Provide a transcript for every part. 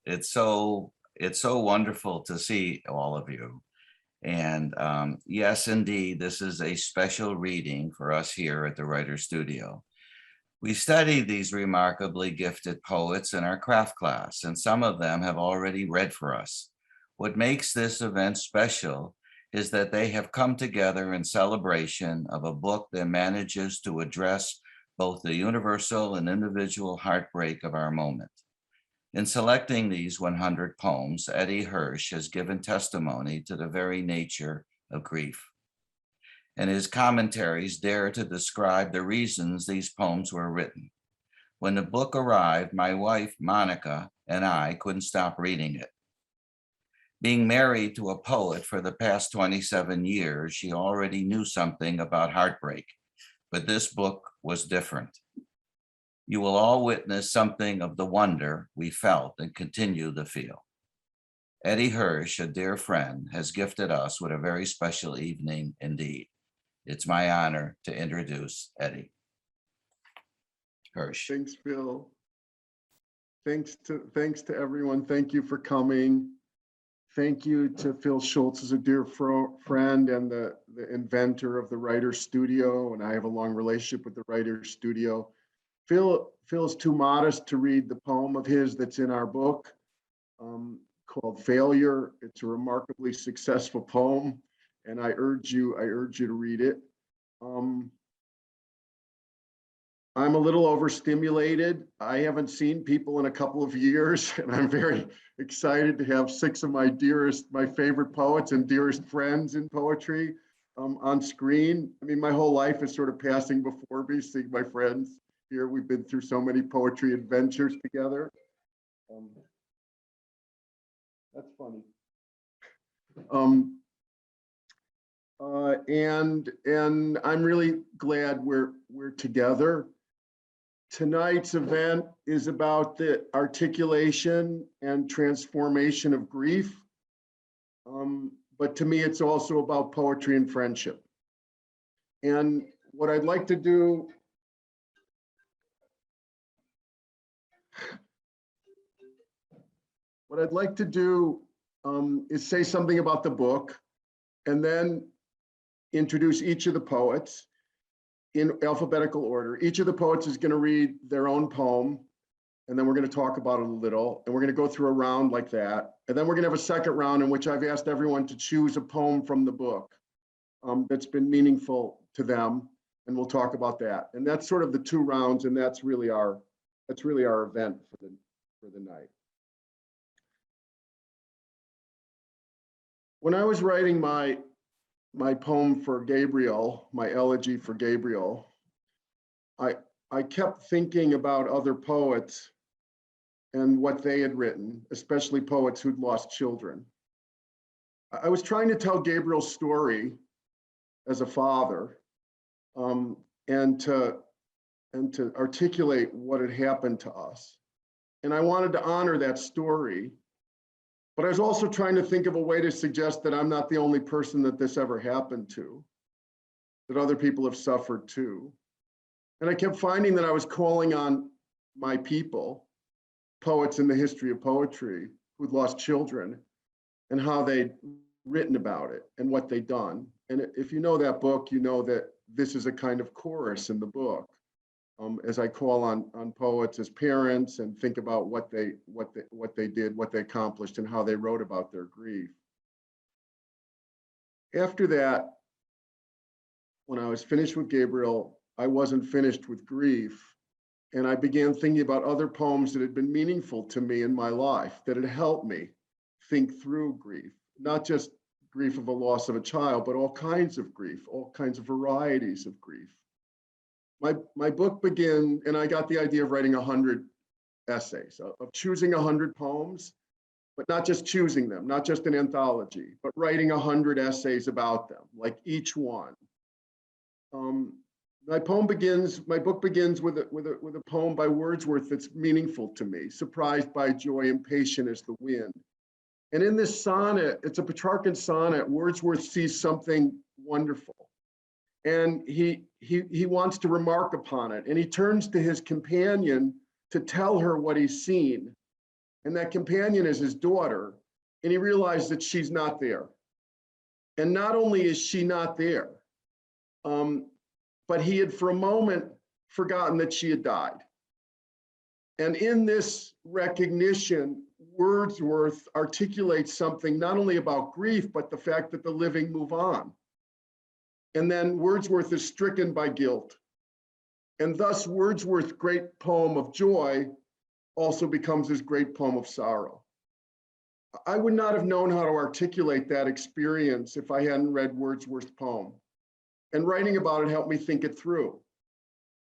It's so wonderful to see all of you. And yes, indeed, this is a special reading for us here at the Writer's Studio. We study these remarkably gifted poets in our craft class, and some of them have already read for us. What makes this event special is that they have come together in celebration of a book that manages to address both the universal and individual heartbreak of our moment. In selecting these 100 poems, Eddie Hirsch has given testimony to the very nature of grief. And his commentaries dare to describe the reasons these poems were written. When the book arrived, my wife, Monica, and I couldn't stop reading it. Being married to a poet for the past 27 years, she already knew something about heartbreak, but this book was different. You will all witness something of the wonder we felt and continue to feel. Eddie Hirsch, a dear friend, has gifted us with a very special evening indeed. It's my honor to introduce Eddie Hirsch. Thanks, Phil. Thanks to everyone. Thank you for coming. Thank you to Phil Schultz, as a dear friend and the inventor of the Writer's Studio, and I have a long relationship with the Writer's Studio. Phil's too modest to read the poem of his that's in our book called Failure. It's a remarkably successful poem, and I urge you to read it. I'm a little overstimulated. I haven't seen people in a couple of years, and I'm very excited to have 6 of my favorite poets and dearest friends in poetry on screen. I mean, my whole life is sort of passing before me, seeing my friends here. We've been through so many poetry adventures together. That's funny. And I'm really glad we're together. Tonight's event is about the articulation and transformation of grief. But to me, it's also about poetry and friendship. And what I'd like to do is say something about the book and then introduce each of the poets in alphabetical order. Each of the poets is going to read their own poem, and then we're going to talk about it a little, and we're going to go through a round like that. And then we're going to have a second round in which I've asked everyone to choose a poem from the book that's been meaningful to them, and we'll talk about that. And that's sort of the 2 rounds, and that's really our event for the night. When I was writing my poem for Gabriel, my elegy for Gabriel, I kept thinking about other poets and what they had written, especially poets who'd lost children. I was trying to tell Gabriel's story as a father, and to articulate what had happened to us. And I wanted to honor that story. But I was also trying to think of a way to suggest that I'm not the only person that this ever happened to, that other people have suffered too. And I kept finding that I was calling on my people, poets in the history of poetry who'd lost children, and how they'd written about it and what they'd done. And if you know that book, you know that this is a kind of chorus in the book. As I call on poets as parents and think about what they did, what they accomplished, and how they wrote about their grief. After that, when I was finished with Gabriel, I wasn't finished with grief. And I began thinking about other poems that had been meaningful to me in my life, that had helped me think through grief, not just grief of a loss of a child, but all kinds of grief, all kinds of varieties of grief. My book began, and I got the idea of writing 100 essays, of choosing 100 poems, but not just choosing them, not just an anthology, but writing 100 essays about them, like each one. My book begins with a poem by Wordsworth that's meaningful to me, surprised by joy, impatient as the wind. And in this sonnet, it's a Petrarchan sonnet, Wordsworth sees something wonderful. And he wants to remark upon it. And he turns to his companion to tell her what he's seen. And that companion is his daughter. And he realized that she's not there. And not only is she not there, but he had for a moment forgotten that she had died. And in this recognition, Wordsworth articulates something not only about grief, but the fact that the living move on. And then Wordsworth is stricken by guilt. And thus Wordsworth's great poem of joy also becomes his great poem of sorrow. I would not have known how to articulate that experience if I hadn't read Wordsworth's poem. And writing about it helped me think it through.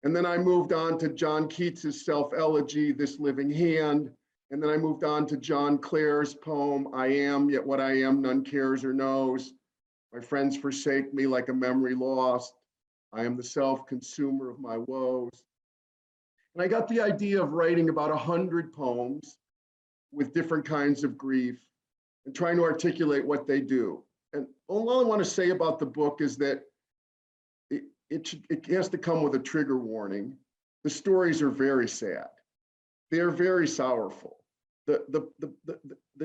And then I moved on to John Keats's self-elegy, This Living Hand. And then I moved on to John Clare's poem, I am, yet what I am, none cares or knows. My friends forsake me like a memory lost. I am the self-consumer of my woes. And I got the idea of writing about 100 poems with different kinds of grief and trying to articulate what they do. And all I want to say about the book is that it has to come with a trigger warning. The stories are very sad. They're very sorrowful. The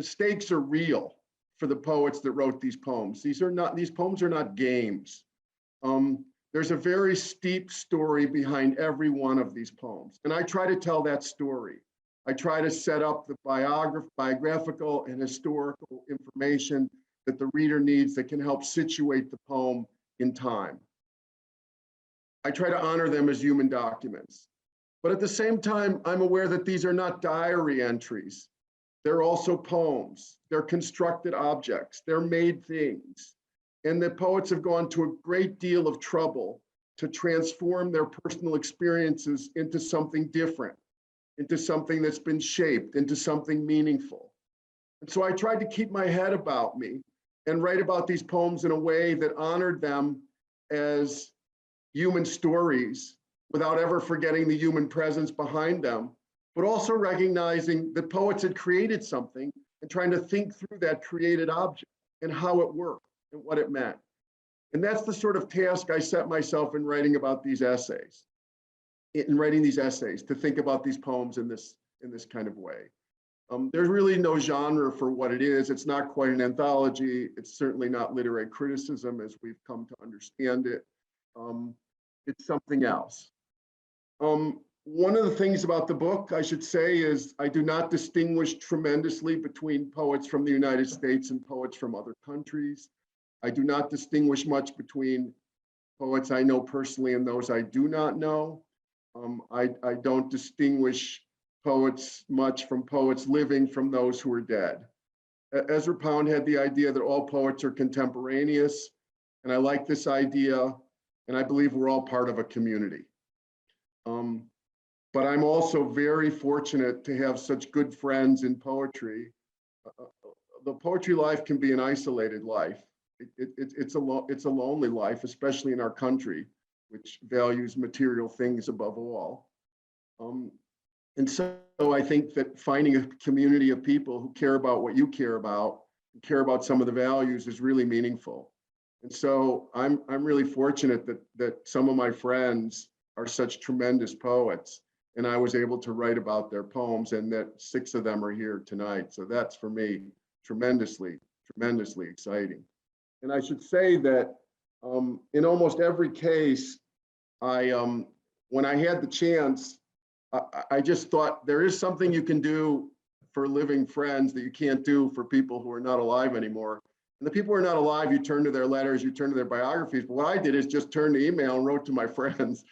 stakes are real for the poets that wrote these poems. These poems are not games. There's a very steep story behind every one of these poems. And I try to tell that story. I try to set up the biographical and historical information that the reader needs that can help situate the poem in time. I try to honor them as human documents. But at the same time, I'm aware that these are not diary entries. They're also poems. They're constructed objects. They're made things. And the poets have gone to a great deal of trouble to transform their personal experiences into something different, into something that's been shaped, into something meaningful. And so I tried to keep my head about me and write about these poems in a way that honored them as human stories without ever forgetting the human presence behind them, but also recognizing that poets had created something and trying to think through that created object and how it worked and what it meant. And that's the sort of task I set myself in writing about these essays, to think about these poems in this kind of way. There's really no genre for what it is. It's not quite an anthology. It's certainly not literary criticism as we've come to understand it. It's something else. One of the things about the book, I should say, is I do not distinguish tremendously between poets from the United States and poets from other countries. I do not distinguish much between poets I know personally and those I do not know. I don't distinguish poets much from poets living from those who are dead. Ezra Pound had the idea that all poets are contemporaneous, and I like this idea, and I believe we're all part of a community. But I'm also very fortunate to have such good friends in poetry. The poetry life can be an isolated life. It's a lonely life, especially in our country, which values material things above all. And so I think that finding a community of people who care about what you care about, and care about some of the values is really meaningful. And so I'm really fortunate that some of my friends are such tremendous poets, and I was able to write about their poems, and that 6 of them are here tonight. So that's for me tremendously exciting. And I should say that in almost every case, when I had the chance, I just thought there is something you can do for living friends that you can't do for people who are not alive anymore. And the people who are not alive, you turn to their letters, you turn to their biographies. But what I did is just turn to email and wrote to my friends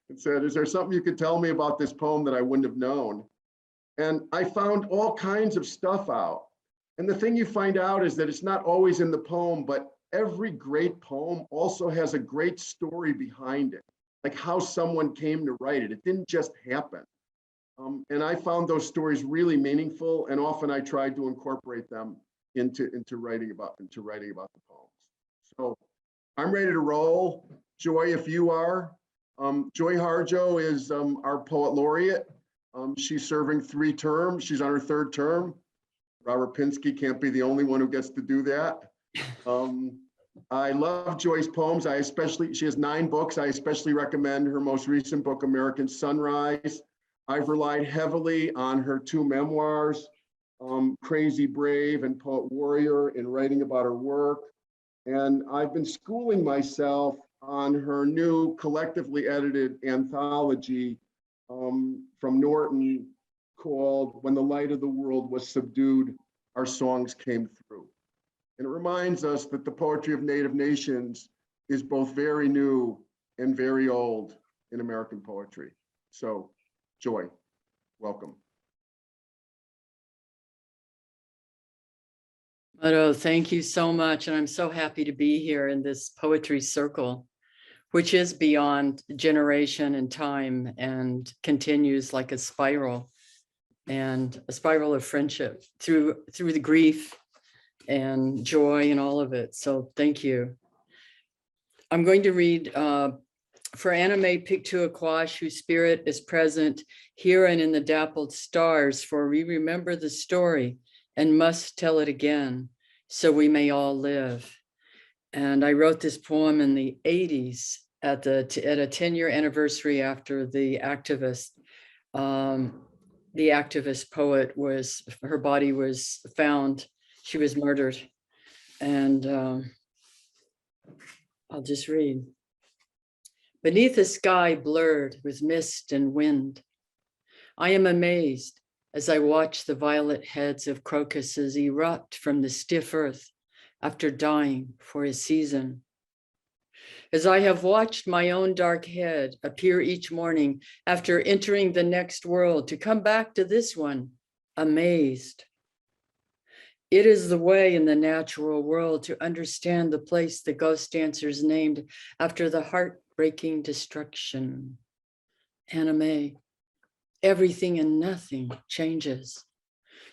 and said, is there something you could tell me about this poem that I wouldn't have known? And I found all kinds of stuff out. And the thing you find out is that it's not always in the poem, but every great poem also has a great story behind it, like how someone came to write it. It didn't just happen. And I found those stories really meaningful, and often I tried to incorporate them into writing about the poems. So I'm ready to roll. Joy, if you are. Joy Harjo is our poet laureate. She's serving 3 terms. She's on her 3rd term. Robert Pinsky can't be the only one who gets to do that. I love Joy's poems. She has 9 books. I especially recommend her most recent book, American Sunrise. I've relied heavily on her 2 memoirs, crazy brave and poet warrior in writing about her work. And I've been schooling myself on her new collectively edited anthology from Norton called When the Light of the World Was Subdued, Our Songs Came Through. And it reminds us that the poetry of Native nations is both very new and very old in American poetry. So, Joy, welcome. Oh, thank you so much. And I'm so happy to be here in this poetry circle, which is beyond generation and time and continues like a spiral of friendship through the grief and joy and all of it. So thank you. I'm going to read for Anime Piktuakwash, whose spirit is present here and in the dappled stars, for we remember the story and must tell it again, so we may all live. And I wrote this poem in the 80s at a 10-year anniversary after the activist poet her body was found. She was murdered. And I'll just read. Beneath a sky blurred with mist and wind, I am amazed as I watch the violet heads of crocuses erupt from the stiff earth after dying for a season. As I have watched my own dark head appear each morning after entering the next world to come back to this one, amazed. It is the way in the natural world to understand the place the ghost dancers named after the heartbreaking destruction. Anime. Everything and nothing changes.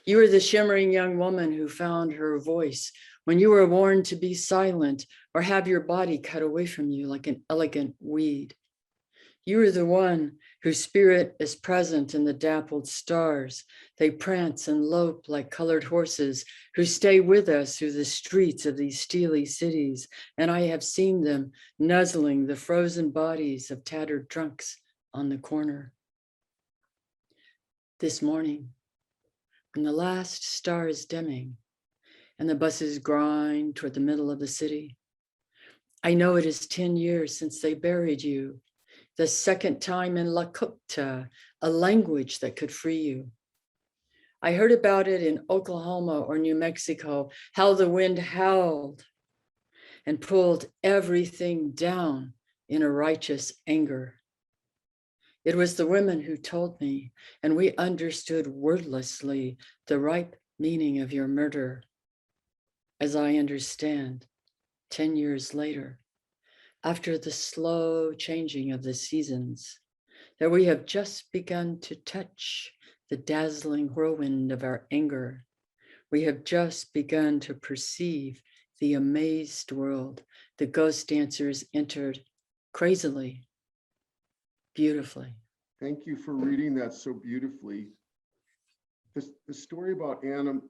You are the shimmering young woman who found her voice when you were warned to be silent or have your body cut away from you like an elegant weed. You are the one whose spirit is present in the dappled stars. They prance and lope like colored horses who stay with us through the streets of these steely cities. And I have seen them nuzzling the frozen bodies of tattered drunks on the corner. This morning, when the last star is dimming and the buses grind toward the middle of the city, I know it is 10 years since they buried you, the second time in Lakota, a language that could free you. I heard about it in Oklahoma or New Mexico, how the wind howled and pulled everything down in a righteous anger. It was the women who told me, and we understood wordlessly the ripe meaning of your murder. As I understand, 10 years later, after the slow changing of the seasons, that we have just begun to touch the dazzling whirlwind of our anger. We have just begun to perceive the amazed world the ghost dancers entered crazily, beautifully. Thank you for reading that so beautifully. The story about Anime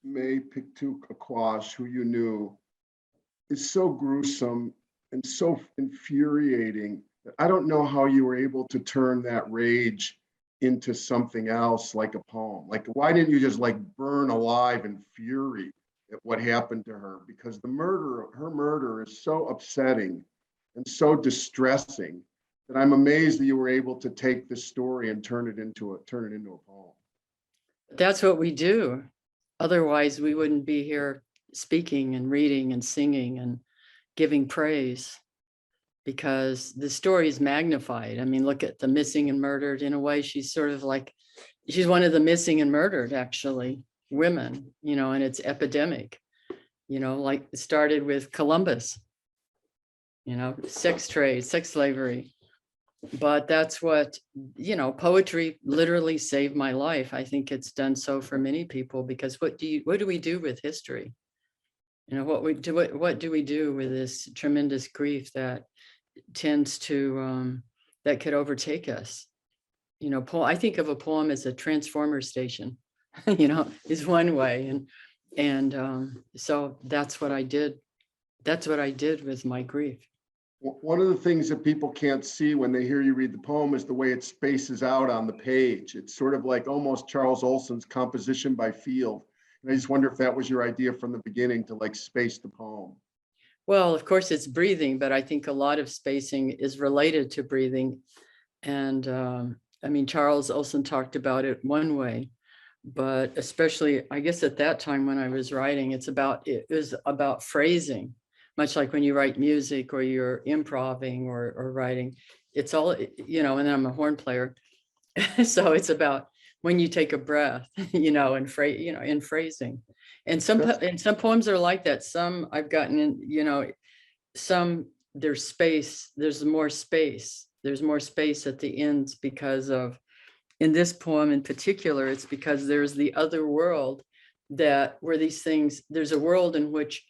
Piktuakwash, who you knew, is so gruesome and so infuriating that I don't know how you were able to turn that rage into something else like a poem. Like, why didn't you just like burn alive in fury at what happened to her? Because her murder is so upsetting and so distressing that I'm amazed that you were able to take this story and turn it into a poem. That's what we do. Otherwise, we wouldn't be here speaking and reading and singing and giving praise, because the story is magnified. I mean, look at the missing and murdered. In a way, she's sort of like, she's one of the missing and murdered, actually, women, and it's epidemic, like it started with Columbus, sex trade, sex slavery. But that's what, poetry literally saved my life. I think it's done so for many people, because what do we do with history? What do we do with this tremendous grief that tends to, that could overtake us? I think of a poem as a transformer station, is one way. And so that's what I did. That's what I did with my grief. One of the things that people can't see when they hear you read the poem is the way it spaces out on the page. It's sort of like almost Charles Olson's composition by field. And I just wonder if that was your idea from the beginning to like space the poem. Well, of course, it's breathing, but I think a lot of spacing is related to breathing. And I mean, Charles Olson talked about it one way, but especially, I guess at that time when I was writing, it was about phrasing, much like when you write music or you're improvising or writing. It's all, and I'm a horn player. So it's about when you take a breath, and in phrasing. And some poems are like that. Some I've gotten in, some there's space, there's more space at the ends because of, in this poem in particular, it's because there's the other world where these things, there's a world in which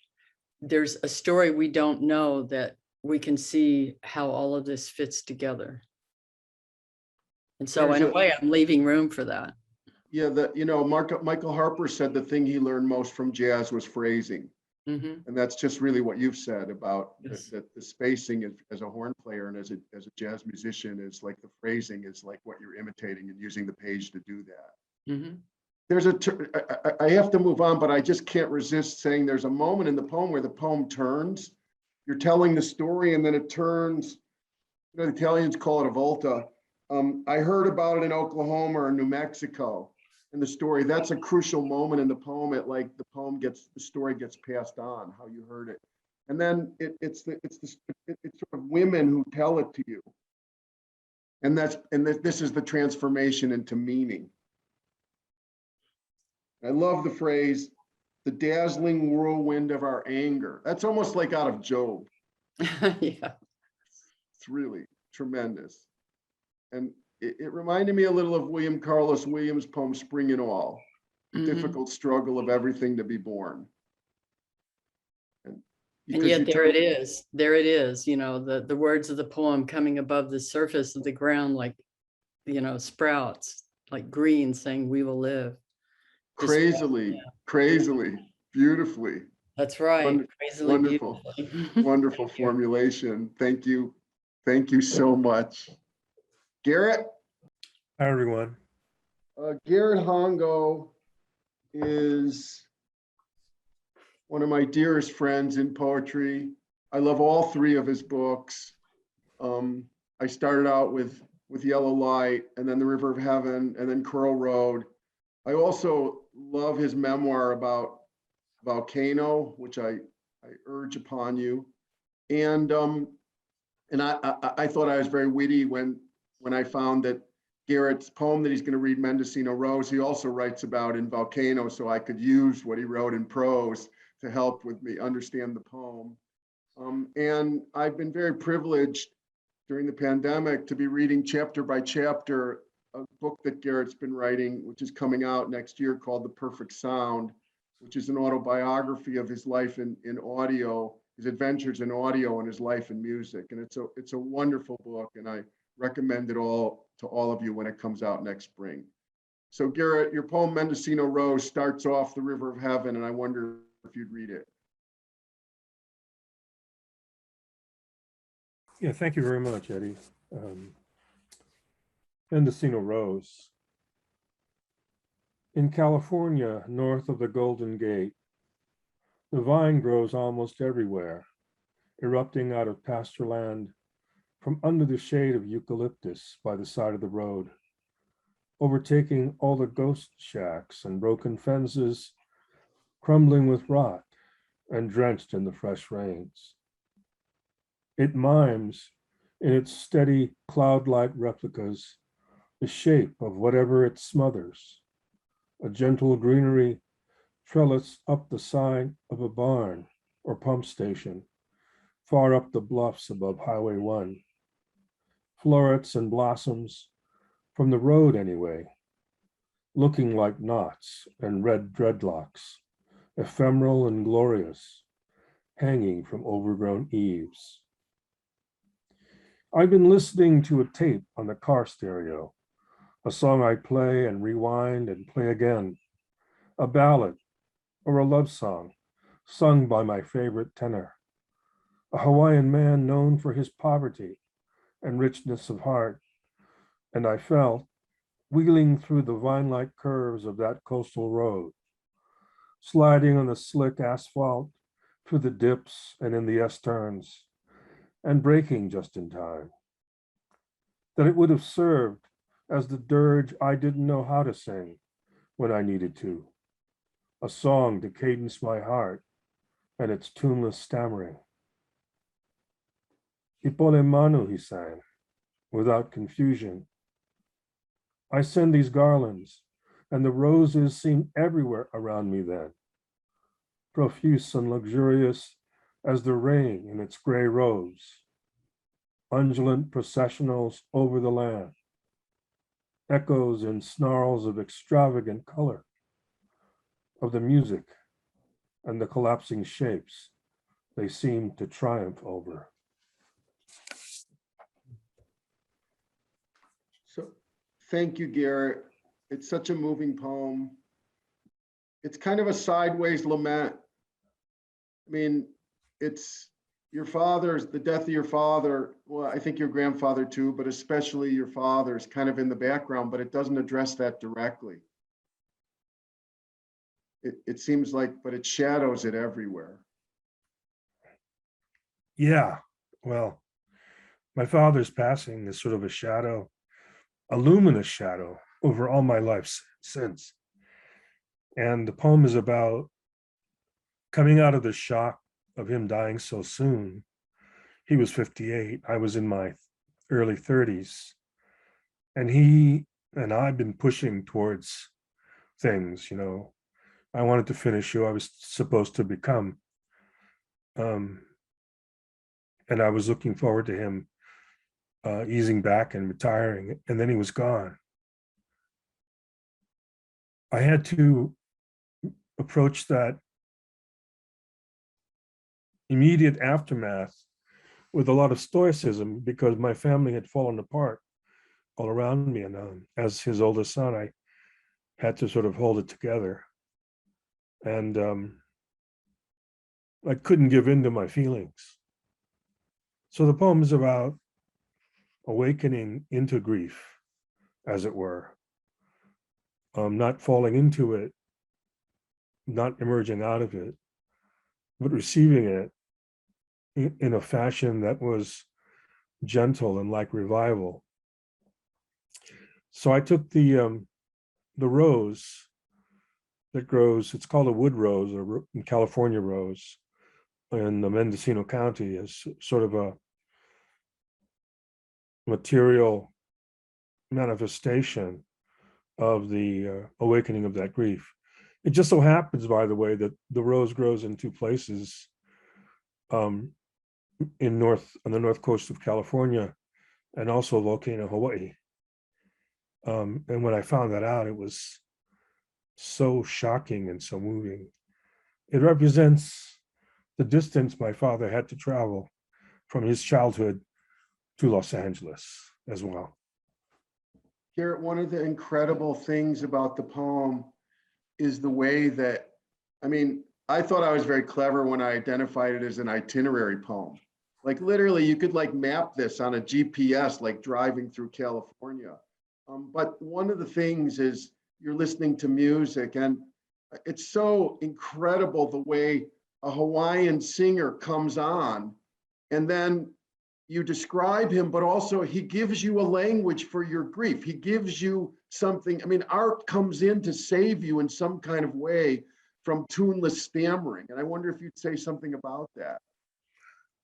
there's a story we don't know that we can see how all of this fits together. And so in a way, I'm leaving room for that. Yeah, Michael Harper said the thing he learned most from jazz was phrasing. Mm-hmm. And that's just really what you've said about Yes. the spacing as a horn player and as a jazz musician is like the phrasing is like what you're imitating and using the page to do that. Mm-hmm. There's I have to move on, but I just can't resist saying there's a moment in the poem where the poem turns. You're telling the story and then it turns. The Italians call it a volta. I heard about it in Oklahoma or New Mexico. In the story, that's a crucial moment in the poem. The story gets passed on, how you heard it, and then it's sort of women who tell it to you, and this is the transformation into meaning. I love the phrase, "the dazzling whirlwind of our anger." That's almost like out of Job. Yeah, it's really tremendous, and it reminded me a little of William Carlos Williams' poem, Spring and All, the mm-hmm. difficult struggle of everything to be born. And yet there it is, the words of the poem coming above the surface of the ground, like, sprouts, like green saying, "We will live." Crazily, beautifully. That's right. Crazily wonderful, beautifully. wonderful formulation. Thank you so much. Garrett? Hi, everyone. Garrett Hongo is one of my dearest friends in poetry. I love all three of his books. I started out with Yellow Light, and then The River of Heaven, and then Curl Road. I also love his memoir about Volcano, which I urge upon you. And I thought I was very witty when I found that Garrett's poem that he's going to read, Mendocino Rose, he also writes about in Volcano, so I could use what he wrote in prose to help with me understand the poem. And I've been very privileged during the pandemic to be reading chapter by chapter a book that Garrett's been writing, which is coming out next year, called The Perfect Sound, which is an autobiography of his life in audio, his adventures in audio and his life in music. And it's a wonderful book, and I recommend it all to all of you when it comes out next spring. So Garrett, your poem Mendocino Rose starts off The River of Heaven, and I wonder if you'd read it. Yeah, thank you very much, Eddie. Mendocino Rose. In California, north of the Golden Gate, the vine grows almost everywhere, erupting out of pasture land from under the shade of eucalyptus by the side of the road, overtaking all the ghost shacks and broken fences, crumbling with rot and drenched in the fresh rains. It mimes, in its steady cloud-like replicas, the shape of whatever it smothers, a gentle greenery trellis up the side of a barn or pump station, far up the bluffs above Highway 1. Florets and blossoms, from the road anyway, looking like knots and red dreadlocks, ephemeral and glorious, hanging from overgrown eaves. I've been listening to a tape on the car stereo, a song I play and rewind and play again, a ballad or a love song sung by my favorite tenor, a Hawaiian man known for his poverty and richness of heart. And I felt, wheeling through the vine-like curves of that coastal road, sliding on the slick asphalt through the dips and in the S-turns, and braking just in time, that it would have served as the dirge I didn't know how to sing when I needed to, a song to cadence my heart and its tuneless stammering. Ipole manu, he sang, without confusion. I send these garlands, and the roses seem everywhere around me then, profuse and luxurious as the rain in its gray robes, undulant processionals over the land, echoes and snarls of extravagant color, of the music and the collapsing shapes they seem to triumph over. So, thank you, Garrett. It's such a moving poem. It's kind of a sideways lament. I mean, it's your father's, the death of your father, well, I think your grandfather too, but especially your father is kind of in the background, but it doesn't address that directly. It seems like, but it shadows it everywhere. Yeah, well, my father's passing is sort of a shadow, a luminous shadow over all my life since. And the poem is about coming out of the shock of him dying so soon. He was 58, I was in my early 30s. And he and I've been pushing towards things, you know. I wanted to finish who I was supposed to become. And I was looking forward to him easing back and retiring, and then he was gone. I had to approach that immediate aftermath with a lot of stoicism because my family had fallen apart all around me. And as his oldest son, I had to sort of hold it together. And I couldn't give in to my feelings. So the poem is about awakening into grief, as it were, not falling into it, not emerging out of it, but receiving it in a fashion that was gentle and like revival. So I took the rose that grows, it's called a wood rose or in California rose in the Mendocino County as sort of a material manifestation of the awakening of that grief. It just so happens, by the way, that the rose grows in two places on the north coast of California and also volcano Hawaii. And when I found that out, it was so shocking and so moving. It represents the distance my father had to travel from his childhood to Los Angeles as well. Garrett, one of the incredible things about the poem is the way that, I mean, I thought I was very clever when I identified it as an itinerary poem. Like literally you could like map this on a GPS, like driving through California. But one of the things is you're listening to music, and it's so incredible the way a Hawaiian singer comes on, and then you describe him, but also he gives you a language for your grief. He gives you something. I mean, art comes in to save you in some kind of way from tuneless stammering. And I wonder if you'd say something about that.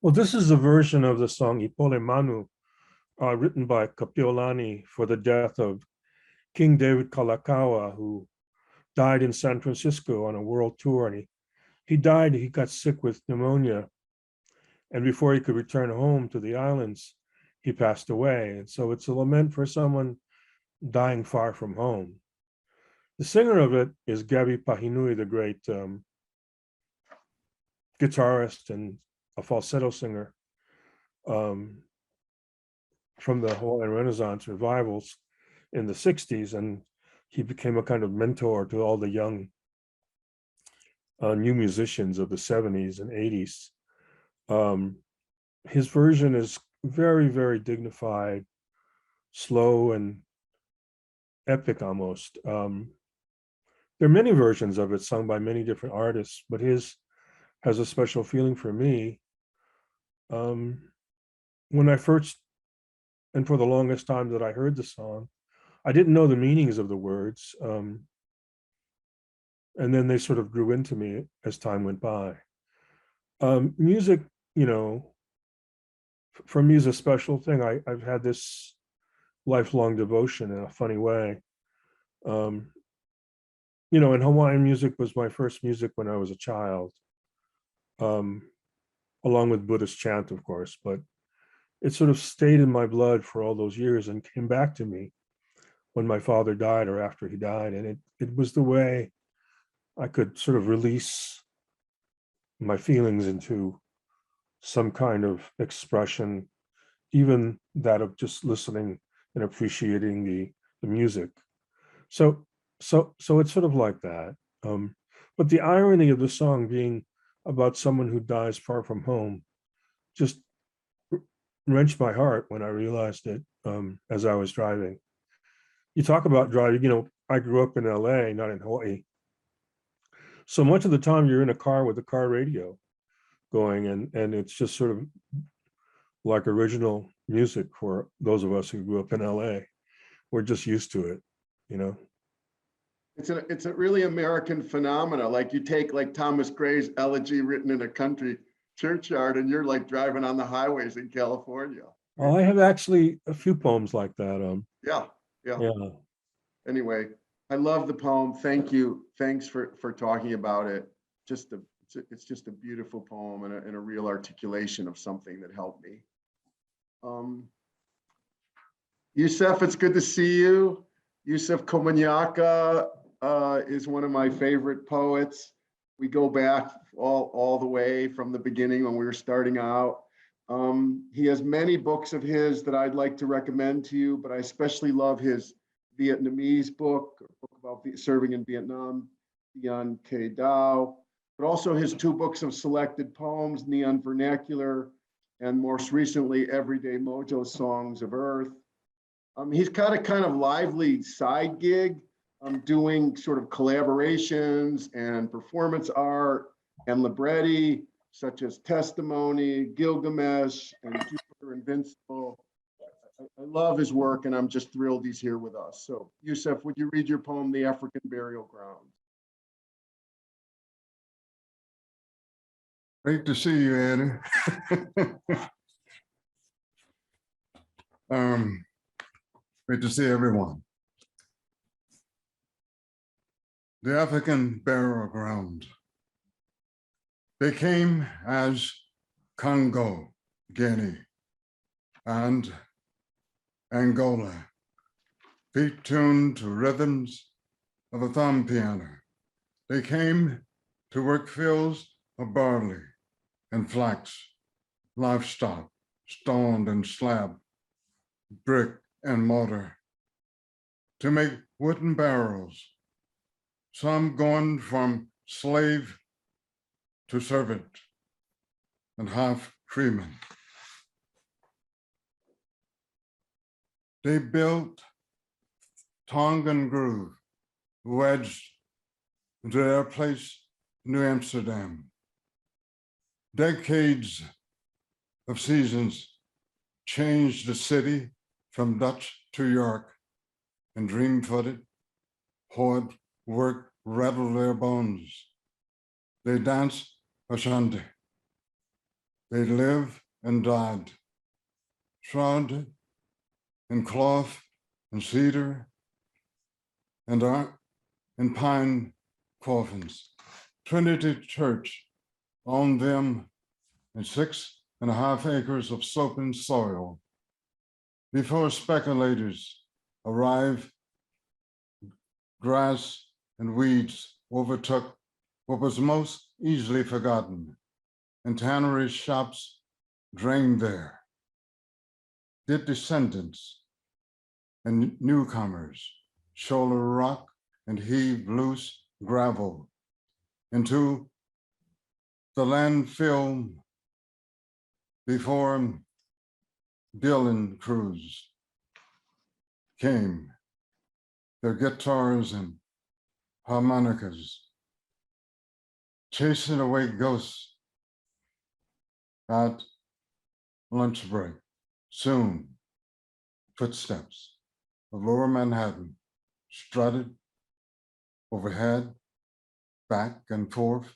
Well, this is a version of the song Ipole Manu, written by Kapiolani for the death of King David Kalakaua, who died in San Francisco on a world tour. And he died, he got sick with pneumonia. And before he could return home to the islands, he passed away. And so it's a lament for someone dying far from home. The singer of it is Gabi Pahinui, the great guitarist and a falsetto singer from the Hawaiian Renaissance revivals in the 60s. And he became a kind of mentor to all the young new musicians of the 70s and 80s. his version is very, very dignified, slow, and epic almost. There are many versions of it sung by many different artists, but his has a special feeling for me. When I first, and for the longest time that I heard the song, I didn't know the meanings of the words. And then they sort of grew into me as time went by. Music, you know, for me is a special thing. I've had this lifelong devotion in a funny way. You know, and Hawaiian music was my first music when I was a child, along with Buddhist chant, of course, but it sort of stayed in my blood for all those years and came back to me when my father died or after he died. And it was the way I could sort of release my feelings into some kind of expression, even that of just listening and appreciating the music. So it's sort of like that. But the irony of the song being about someone who dies far from home just wrenched my heart when I realized it as I was driving. You talk about driving, you know, I grew up in LA, not in Hawaii. So much of the time you're in a car with a car radio going, and it's just sort of like original music for those of us who grew up in LA. We're just used to it, you know. It's a really American phenomena. Like you take like Thomas Gray's Elegy written in a country churchyard, and you're like driving on the highways in California. Well, I have actually a few poems like that. Yeah. Yeah. Anyway, I love the poem. Thank you. Thanks for talking about it. It's just a beautiful poem and a real articulation of something that helped me. Yusef, it's good to see you. Yusef Komunyakaa is one of my favorite poets. We go back all the way from the beginning when we were starting out. He has many books of his that I'd like to recommend to you, but I especially love his Vietnamese book about serving in Vietnam, Dien K Dao, but also his two books of selected poems, Neon Vernacular, and most recently, Everyday Mojo Songs of Earth. He's got a kind of lively side gig, doing sort of collaborations and performance art and libretti, such as Testimony, Gilgamesh, and Jupiter Invincible. I love his work, and I'm just thrilled he's here with us. So, Yusef, would you read your poem, The African Burial Ground? Great to see you, Eddie. Great to see everyone. The African Burial Ground. They came as Congo, Guinea, and Angola, feet tuned to rhythms of a thumb piano. They came to work fields of barley and flax, livestock, stone and slab, brick and mortar, to make wooden barrels, some going from slave to servant and half freeman. They built Tongan Groove, wedged into their place, New Amsterdam. Decades of seasons changed the city from Dutch to York, and dream-footed, hard work rattled their bones. They danced Ashanti. They lived and died, shrouded in cloth and cedar and pine coffins. Trinity Church owned them and 6.5 acres of sloping soil. Before speculators arrived, grass and weeds overtook what was most easily forgotten, and tannery shops drained there. Did descendants and newcomers shoulder rock and heave loose gravel into the landfill before Dylan Cruz came, their guitars and harmonicas, chasing away ghosts at lunch break. Soon, footsteps of Lower Manhattan strutted overhead, back and forth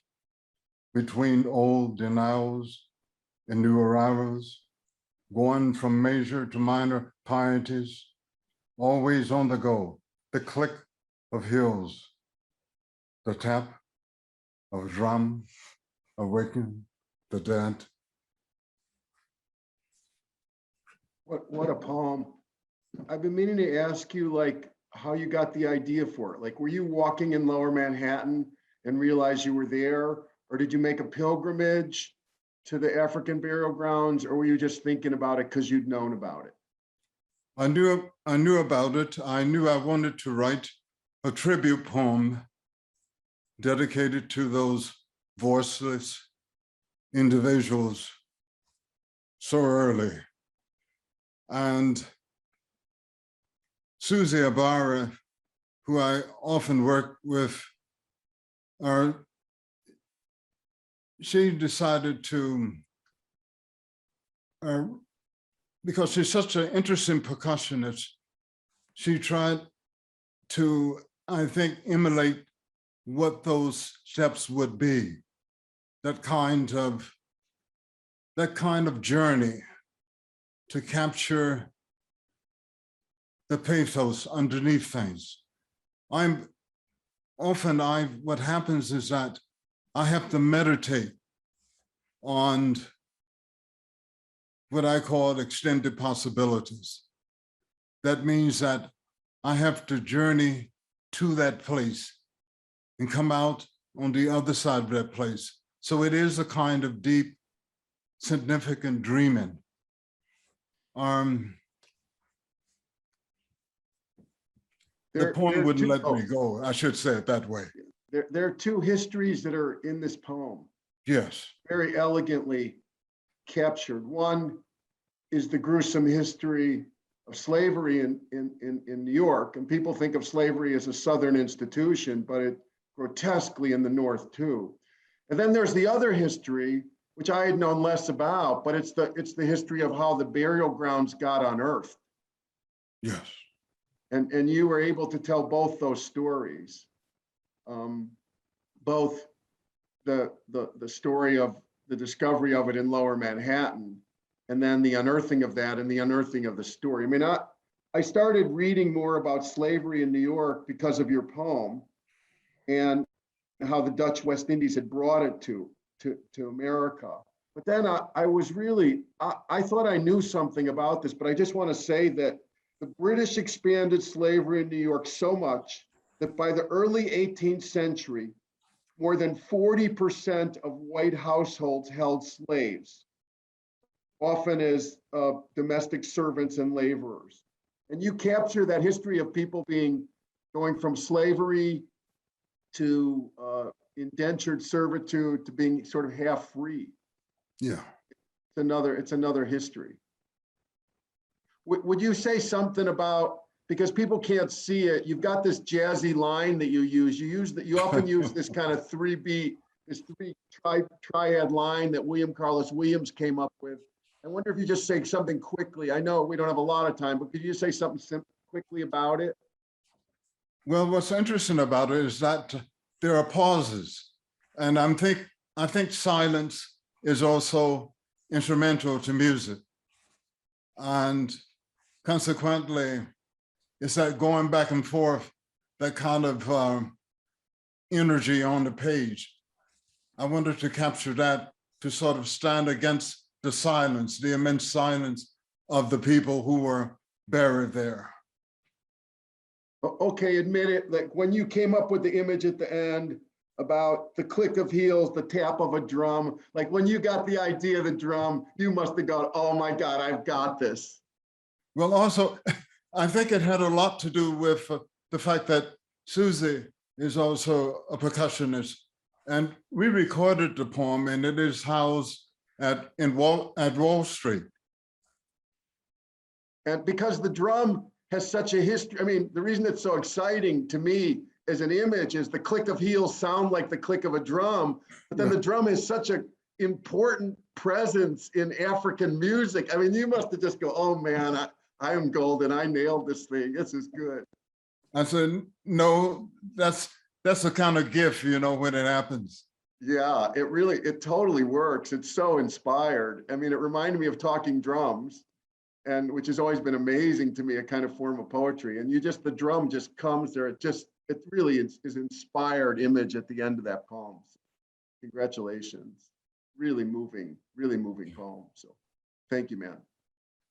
between old denials and new arrivals, going from major to minor pieties, always on the go, the click of heels, the tap of drum, awaken the dead. What a poem. I've been meaning to ask you, like, how you got the idea for it. Like, were you walking in Lower Manhattan and realized you were there? Or did you make a pilgrimage to the African burial grounds? Or were you just thinking about it because you'd known about it? I knew about it. I knew I wanted to write a tribute poem dedicated to those voiceless individuals so early. And Susie Ibarra, who I often work with, she decided to, because she's such an interesting percussionist, she tried to, I think, emulate what those steps would be, that kind of journey to capture the pathos underneath things. What happens is that I have to meditate on what I call extended possibilities. That means that I have to journey to that place and come out on the other side of that place. So it is a kind of deep, significant dreaming. The poem wouldn't let me go. I should say it that way. There are two histories that are in this poem, Yes. very elegantly captured. One is the gruesome history of slavery in New York. And people think of slavery as a Southern institution, but it grotesquely in the North too. And then there's the other history, which I had known less about, but it's the history of how the burial grounds got unearthed. Yes. And you were able to tell both those stories, both the story of the discovery of it in Lower Manhattan, and then the unearthing of that and the unearthing of the story. I mean, I started reading more about slavery in New York because of your poem and how the Dutch West Indies had brought it to America. But then I thought I knew something about this, but I just want to say that the British expanded slavery in New York so much that by the early 18th century, more than 40% of white households held slaves, often as domestic servants and laborers. And you capture that history of people going from slavery to indentured servitude to being sort of half free. Yeah. It's another history. Would you say something about, because people can't see it, you've got this jazzy line that you use. You often use this kind of three triad line that William Carlos Williams came up with. I wonder if you just say something quickly. I know we don't have a lot of time, but could you say something quickly about it? Well, what's interesting about it is that there are pauses, and I think silence is also instrumental to music, and consequently, it's that going back and forth, that kind of energy on the page. I wanted to capture that, to sort of stand against the silence, the immense silence of the people who were buried there. Okay, admit it, like when you came up with the image at the end about the click of heels, the tap of a drum, like when you got the idea of the drum, you must have gone, oh my God, I've got this. Well, also, I think it had a lot to do with the fact that Susie is also a percussionist, and we recorded the poem, and it is housed at Wall Street. And because the drum has such a history, I mean, the reason it's so exciting to me as an image is the click of heels sound like the click of a drum, but then the drum is such an important presence in African music. I mean, you must have just go, oh man, I am golden. I nailed this thing. This is good. I said, no, that's the kind of gift, you know, when it happens. Yeah, it totally works. It's so inspired. I mean, it reminded me of talking drums, and which has always been amazing to me, a kind of form of poetry. And the drum just comes there. It really is inspired image at the end of that poem. So congratulations. Really moving poem. So thank you, man.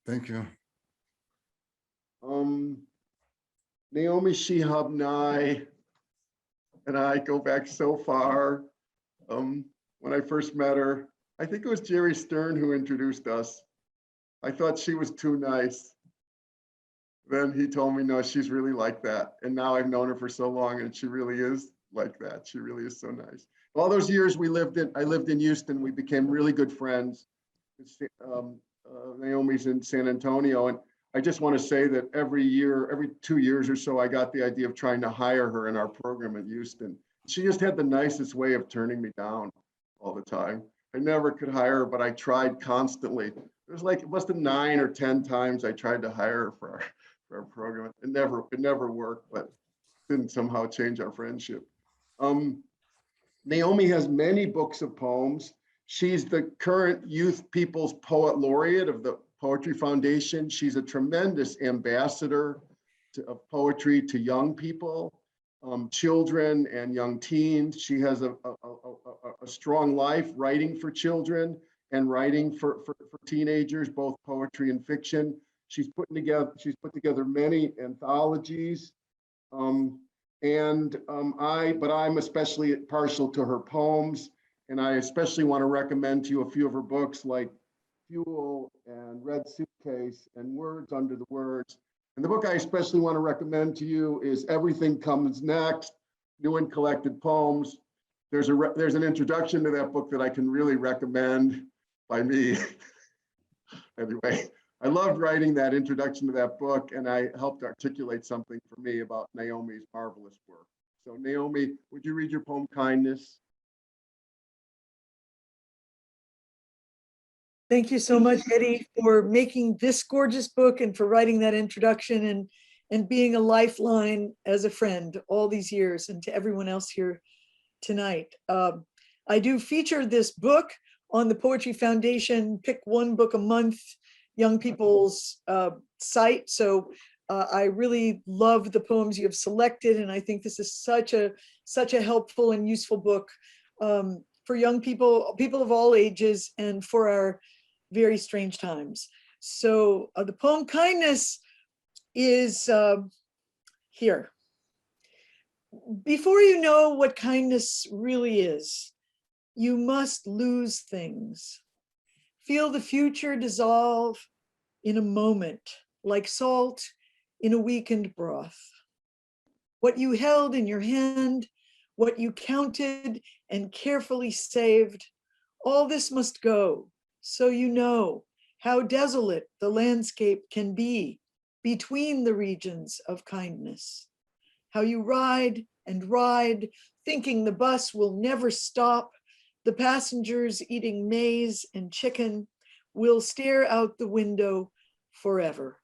Thank you. Naomi Shihab Nye and I go back so far. When I first met her, I think it was Jerry Stern who introduced us. I thought she was too nice. Then he told me, no, she's really like that. And now I've known her for so long and she really is like that. She really is so nice. All those years I lived in Houston, we became really good friends. Naomi's in San Antonio. And I just want to say that every 2 years or so, I got the idea of trying to hire her in our program in Houston. She just had the nicest way of turning me down all the time. I never could hire her, but I tried constantly. It was like, it must have 9 or 10 times I tried to hire her for our program. It never worked, but didn't somehow change our friendship. Naomi has many books of poems. She's the current Youth People's Poet Laureate of the Poetry Foundation. She's a tremendous ambassador of poetry to young people, children and young teens. She has a strong life writing for children and writing for teenagers, both poetry and fiction. She's put together many anthologies. But I'm especially partial to her poems, and I especially want to recommend to you a few of her books like Fuel and Red Suitcase and Words Under the Words. And the book I especially want to recommend to you is Everything Comes Next, New and Collected Poems. There's an introduction to that book that I can really recommend by me. Anyway, I loved writing that introduction to that book, and I helped articulate something for me about Naomi's marvelous work. So Naomi, would you read your poem, Kindness? Thank you so much, Eddie, for making this gorgeous book and for writing that introduction and being a lifeline as a friend all these years, and to everyone else here tonight. I do feature this book on the Poetry Foundation Pick One Book a Month young people's site. So I really love the poems you have selected, and I think this is such a helpful and useful book for young people of all ages, and for our very strange times. So the poem Kindness is here. Before you know what kindness really is, you must lose things. Feel the future dissolve in a moment, like salt in a weakened broth. What you held in your hand, what you counted and carefully saved, all this must go, so you know how desolate the landscape can be between the regions of kindness. How you ride and ride, thinking the bus will never stop. The passengers eating maize and chicken will stare out the window forever.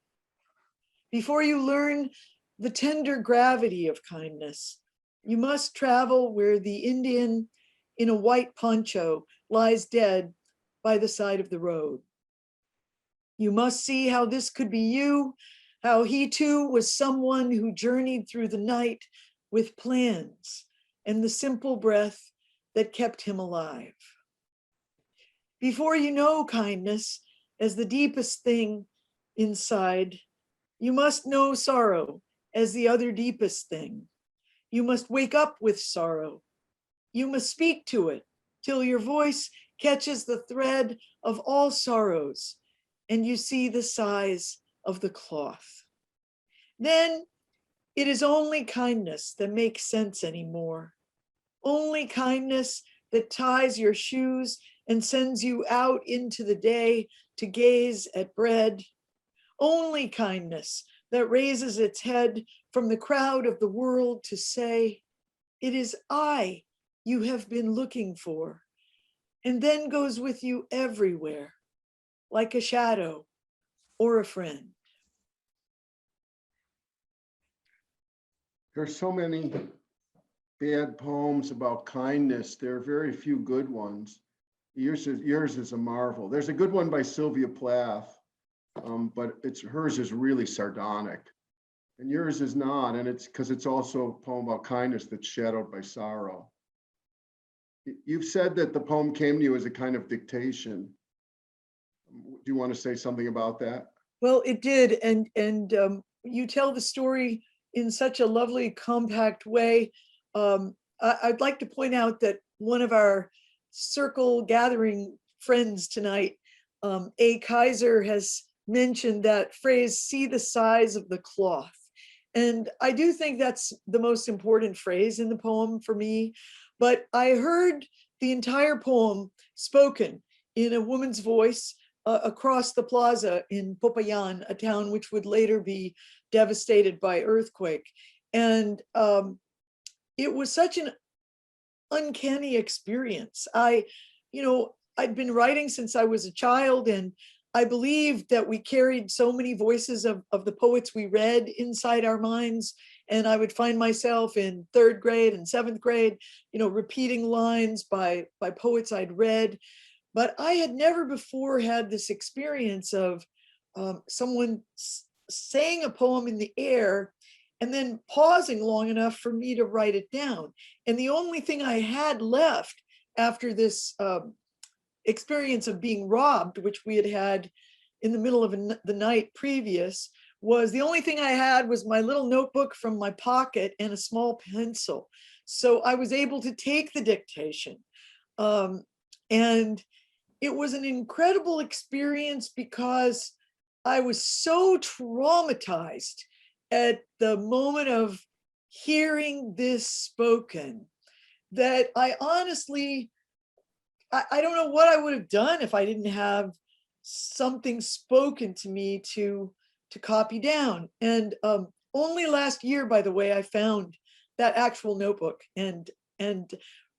Before you learn the tender gravity of kindness, you must travel where the Indian in a white poncho lies dead by the side of the road. You must see how this could be you, how he too was someone who journeyed through the night with plans and the simple breath that kept him alive. Before you know kindness as the deepest thing inside, you must know sorrow as the other deepest thing. You must wake up with sorrow. You must speak to it till your voice catches the thread of all sorrows and you see the size of the cloth. Then it is only kindness that makes sense anymore. Only kindness that ties your shoes and sends you out into the day to gaze at bread. Only kindness that raises its head from the crowd of the world to say, it is I you have been looking for, and then goes with you everywhere, like a shadow or a friend. There's so many bad poems about kindness. There are very few good ones. Yours is a marvel. There's a good one by Sylvia Plath, but hers is really sardonic. And yours is not, and it's because it's also a poem about kindness that's shadowed by sorrow. You've said that the poem came to you as a kind of dictation. Do you want to say something about that? Well, it did, and you tell the story in such a lovely, compact way. I'd like to point out that one of our circle gathering friends tonight, A. Kaiser, has mentioned that phrase, see the size of the cloth. And I do think that's the most important phrase in the poem for me. But I heard the entire poem spoken in a woman's voice across the plaza in Popayan, a town which would later be devastated by earthquake. And it was such an uncanny experience. I'd been writing since I was a child, and I believed that we carried so many voices of the poets we read inside our minds. And I would find myself in 3rd grade and 7th grade, repeating lines by poets I'd read. But I had never before had this experience of someone saying a poem in the air and then pausing long enough for me to write it down. And the only thing I had left after this experience of being robbed, which we had had in the middle of the night previous, was the only thing I had was my little notebook from my pocket and a small pencil. So I was able to take the dictation. And it was an incredible experience because I was so traumatized at the moment of hearing this spoken that I honestly, I don't know what I would have done if I didn't have something spoken to me to copy down. And only last year, by the way, I found that actual notebook and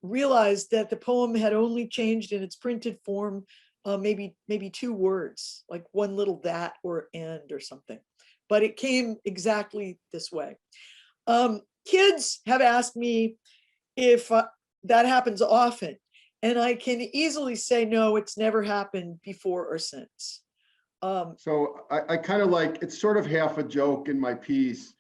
realized that the poem had only changed in its printed form, maybe 2 words, like one little that or and or something. But it came exactly this way. Kids have asked me if that happens often. And I can easily say, no, it's never happened before or since. So I kind of like, it's sort of half a joke in my piece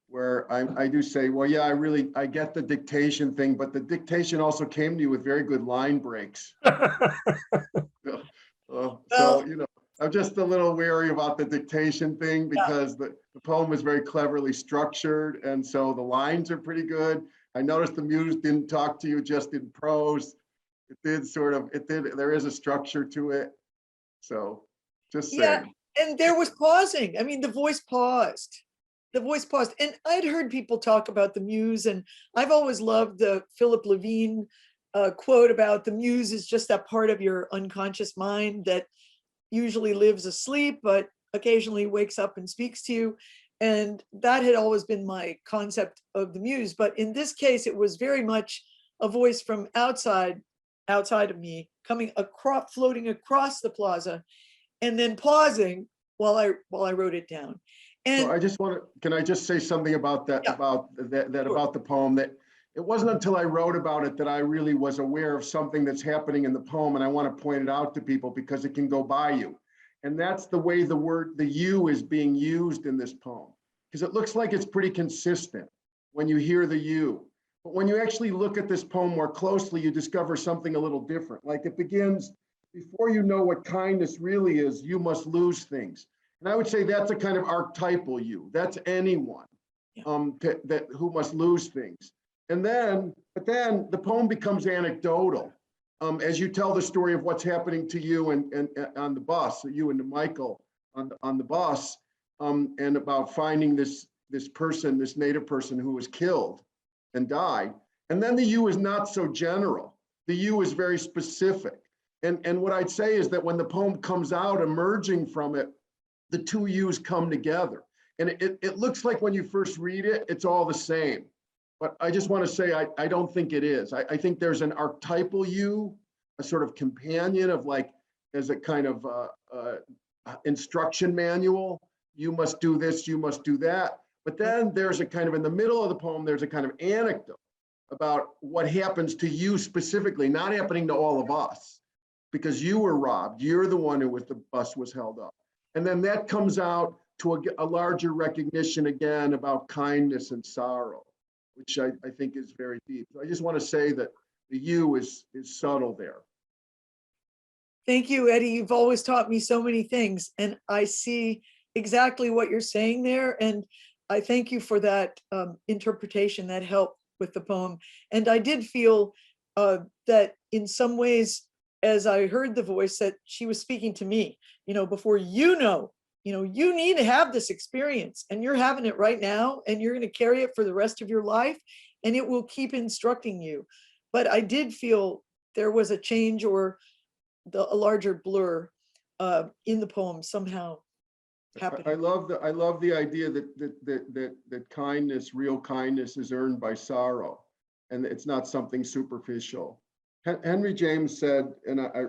where I do say, well, yeah, I get the dictation thing, but the dictation also came to you with very good line breaks. I'm just a little wary about the dictation thing because the poem is very cleverly structured. And so the lines are pretty good. I noticed the muse didn't talk to you just in prose. There is a structure to it. So just saying. Yeah, and there was pausing. I mean, the voice paused. And I'd heard people talk about the muse, and I've always loved the Philip Levine quote about the muse is just that part of your unconscious mind that usually lives asleep, but occasionally wakes up and speaks to you. And that had always been my concept of the muse. But in this case, it was very much a voice from outside of me, floating across the plaza, and then pausing while I wrote it down. And so can I just say something about that, Yeah. about the poem, that it wasn't until I wrote about it that I really was aware of something that's happening in the poem. And I want to point it out to people because it can go by you. And that's the way the you is being used in this poem, because it looks like it's pretty consistent when you hear the you. But when you actually look at this poem more closely, you discover something a little different. Like it begins, before you know what kindness really is, you must lose things. And I would say that's a kind of archetypal you. That's anyone who must lose things. But then the poem becomes anecdotal as you tell the story of what's happening to you and on the bus, you and Michael on the bus, and about finding this native person who was killed and died. And then the you is not so general. The you is very specific. And what I'd say is that when the poem comes out, emerging from it, the two yous come together. And it looks like when you first read it, it's all the same. But I just want to say, I don't think it is. I think there's an archetypal you, a sort of companion of like, as a kind of instruction manual. You must do this, you must do that. But then there's a kind of, in the middle of the poem, there's a kind of anecdote about what happens to you specifically, not happening to all of us, because you were robbed. You're the one who was, the bus was held up. And then that comes out to a larger recognition again about kindness and sorrow, which I think is very deep. So I just want to say that the you is subtle there. Thank you, Eddie. You've always taught me so many things, and I see exactly what you're saying there. And I thank you for that interpretation that helped with the poem. And I did feel that in some ways, as I heard the voice, that she was speaking to me, before you need to have this experience, and you're having it right now, and you're going to carry it for the rest of your life, and it will keep instructing you. But I did feel there was a change or a larger blur in the poem somehow happening. I love the idea that kindness, real kindness, is earned by sorrow, and it's not something superficial. Henry James said, and I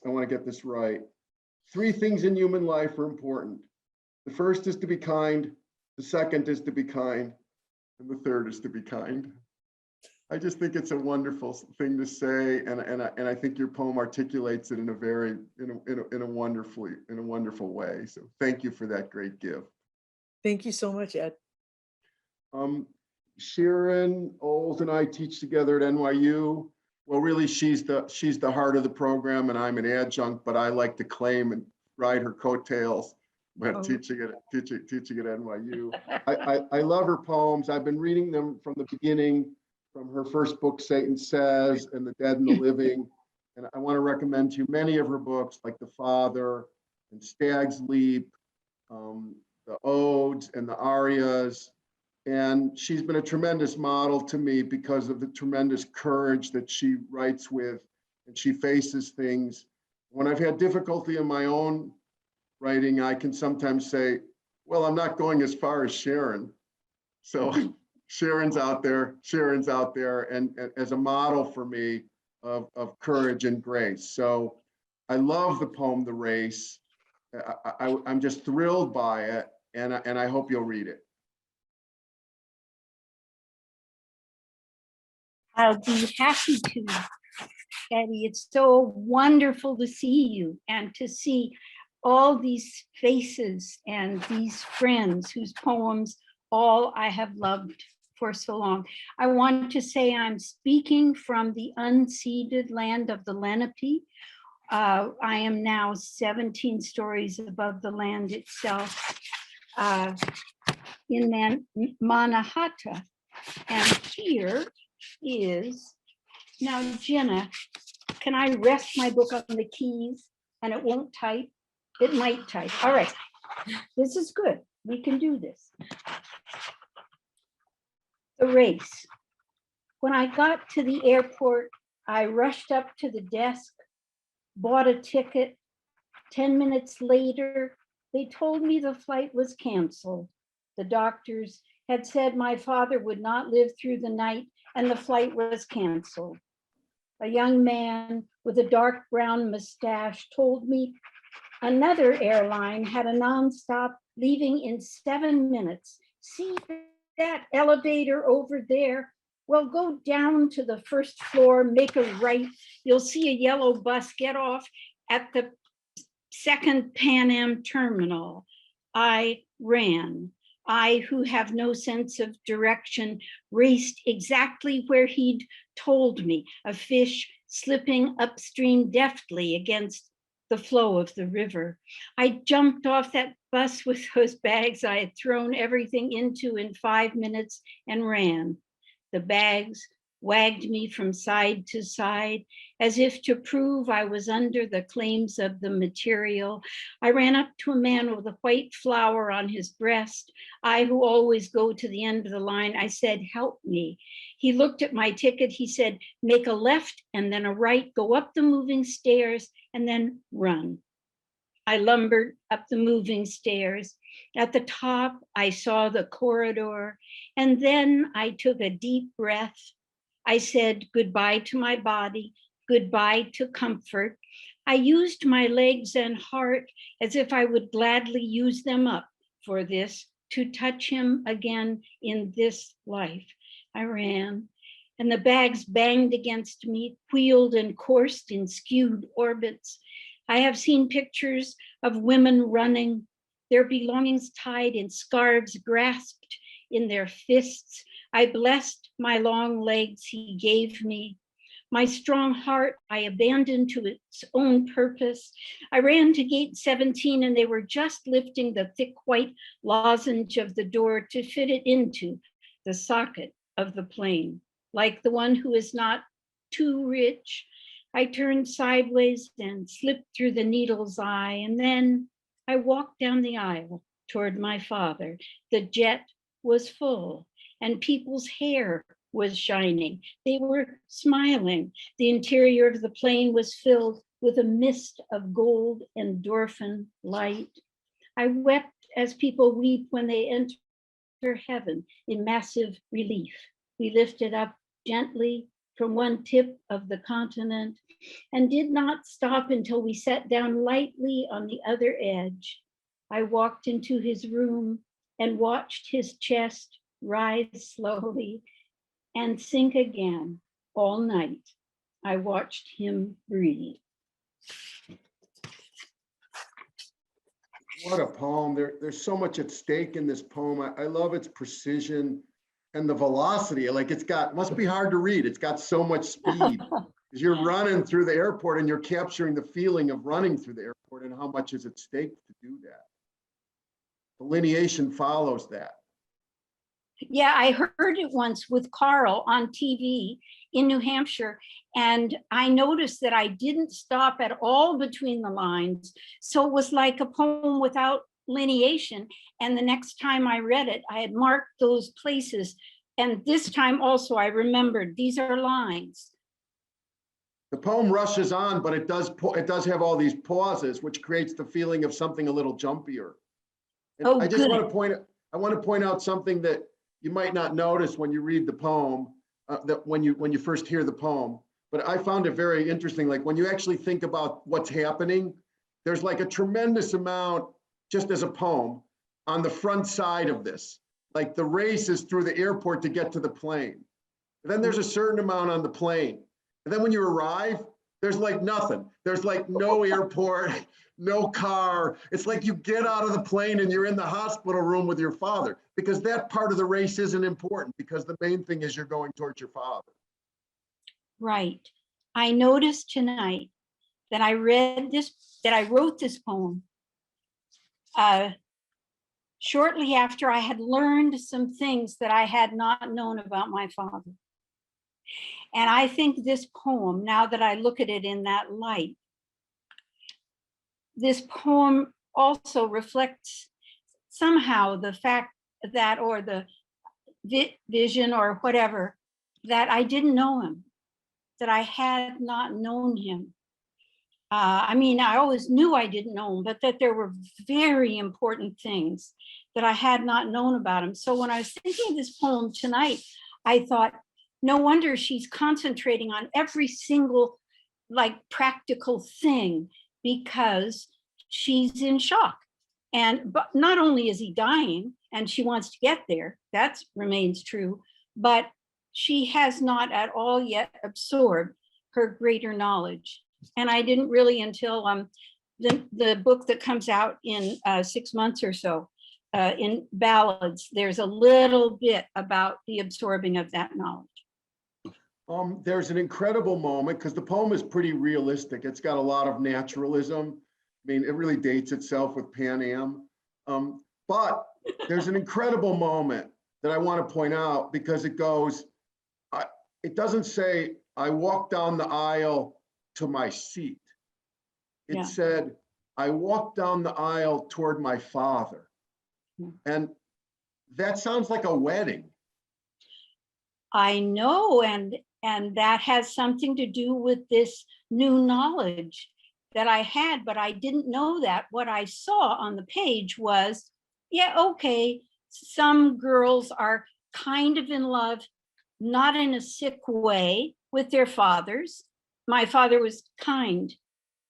want to get this right, 3 things in human life are important. The first is to be kind, the second is to be kind, and the third is to be kind. I just think it's a wonderful thing to say, and I think your poem articulates it in a wonderful way. So thank you for that great gift. Thank you so much, Ed. Sharon Olds and I teach together at NYU. Well, really, she's the heart of the program, and I'm an adjunct, but I like to claim and ride her coattails when teaching at NYU. I love her poems. I've been reading them from the beginning, from her first book, Satan Says, and The Dead and the Living. And I want to recommend to you many of her books, like The Father and Stag's Leap, the Odes and the Arias. And she's been a tremendous model to me because of the tremendous courage that she writes with, and she faces things. When I've had difficulty in my own writing, I can sometimes say, well, I'm not going as far as Sharon. So Sharon's out there, and as a model for me of courage and grace. So I love the poem, The Race. I'm just thrilled by it, and I hope you'll read it. I'll be happy to, Eddie. It's so wonderful to see you and to see all these faces and these friends whose poems all I have loved for so long. I want to say I'm speaking from the unceded land of the Lenape. I am now 17 stories above the land itself in Mannahatta. And here is, now Jenna, can I rest my book on the keys and it won't type? It might type. All right, this is good. We can do this. The Race. When I got to the airport, I rushed up to the desk, bought a ticket. 10 minutes later, they told me the flight was canceled. The doctors had said my father would not live through the night and the flight was canceled. A young man with a dark brown mustache told me another airline had a nonstop leaving in 7 minutes. See that elevator over there? Well, go down to the first floor, make a right. You'll see a yellow bus get off at the second Pan Am terminal. I ran. I, who have no sense of direction, raced exactly where he'd told me, a fish slipping upstream deftly against the flow of the river. I jumped off that bus with those bags I had thrown everything into in 5 minutes and ran. The bags wagged me from side to side, as if to prove I was under the claims of the material. I ran up to a man with a white flower on his breast. I, who always go to the end of the line, I said, help me. He looked at my ticket. He said, make a left and then a right, go up the moving stairs and then run. I lumbered up the moving stairs. At the top, I saw the corridor, and then I took a deep breath. I said goodbye to my body, goodbye to comfort. I used my legs and heart as if I would gladly use them up for this, to touch him again in this life. I ran, and the bags banged against me, wheeled and coursed in skewed orbits. I have seen pictures of women running, their belongings tied in scarves grasped in their fists. I blessed my long legs he gave me. My strong heart I abandoned to its own purpose. I ran to gate 17 and they were just lifting the thick white lozenge of the door to fit it into the socket of the plane. Like the one who is not too rich, I turned sideways and slipped through the needle's eye, and then I walked down the aisle toward my father. The jet was full and people's hair was shining. They were smiling. The interior of the plane was filled with a mist of gold endorphin light. I wept as people weep when they enter heaven in massive relief. We lifted up gently from one tip of the continent and did not stop until we sat down lightly on the other edge. I walked into his room and watched his chest rise slowly and sink again all night. I watched him breathe. What a poem. There's so much at stake in this poem. I love its precision and the velocity. Like must be hard to read. It's got so much speed. Because you're running through the airport and you're capturing the feeling of running through the airport and how much is at stake to do that. Delineation follows that. Yeah, I heard it once with Carl on TV in New Hampshire, and I noticed that I didn't stop at all between the lines. So it was like a poem without lineation. And the next time I read it, I had marked those places. And this time also I remembered these are lines. The poem rushes on, but it does have all these pauses, which creates the feeling of something a little jumpier. And Oh, I just good. want to point out something that you might not notice when you read the poem, that when you first hear the poem, but I found it very interesting. Like when you actually think about what's happening, there's like a tremendous amount, just as a poem, on the front side of this. Like the race is through the airport to get to the plane. And then there's a certain amount on the plane. And then when you arrive, there's like nothing. There's like no airport, no car. It's like you get out of the plane and you're in the hospital room with your father, because that part of the race isn't important, because the main thing is you're going towards your father. Right. I noticed tonight that I wrote this poem shortly after I had learned some things that I had not known about my father. And I think this poem, now that I look at it in that light, this poem also reflects somehow the fact that, or the vision or whatever, that I didn't know him, that I had not known him. I mean, I always knew I didn't know him, but that there were very important things that I had not known about him. So when I was thinking of this poem tonight, I thought, no wonder she's concentrating on every single like practical thing, because she's in shock. But not only is he dying and she wants to get there, that remains true, but she has not at all yet absorbed her greater knowledge. And I didn't really until the book that comes out in 6 months or so, in Ballads, there's a little bit about the absorbing of that knowledge. There's an incredible moment, because the poem is pretty realistic. It's got a lot of naturalism. I mean, it really dates itself with Pan Am. But there's an incredible moment that I want to point out, because it goes, it doesn't say, I walked down the aisle to my seat. It Yeah. said, I walked down the aisle toward my father. Hmm. And that sounds like a wedding. I know, and that has something to do with this new knowledge that I had, but I didn't know that. What I saw on the page was, yeah, okay, some girls are kind of in love, not in a sick way, with their fathers. My father was kind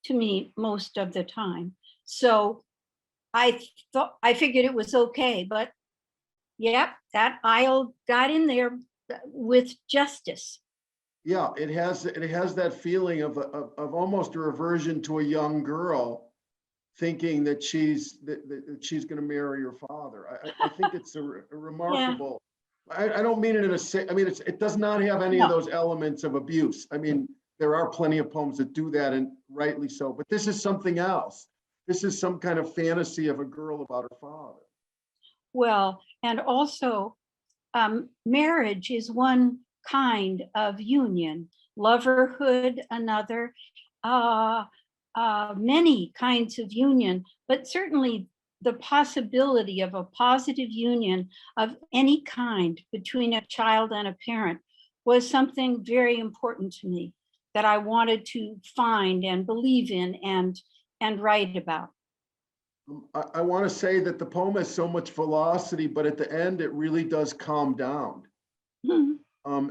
to me most of the time. So I figured it was okay, but yep, that aisle got in there with justice. Yeah, it has that feeling of almost a reversion to a young girl thinking that she's going to marry her father. I think it's a remarkable. I don't mean it in a. I mean, it does not have any of No. those elements of abuse. I mean, there are plenty of poems that do that, and rightly so. But this is something else. This is some kind of fantasy of a girl about her father. Well, and also marriage is one kind of union, loverhood another, many kinds of union, but certainly the possibility of a positive union of any kind between a child and a parent was something very important to me that I wanted to find and believe in and write about. I want to say that the poem has so much velocity, but at the end, it really does calm down.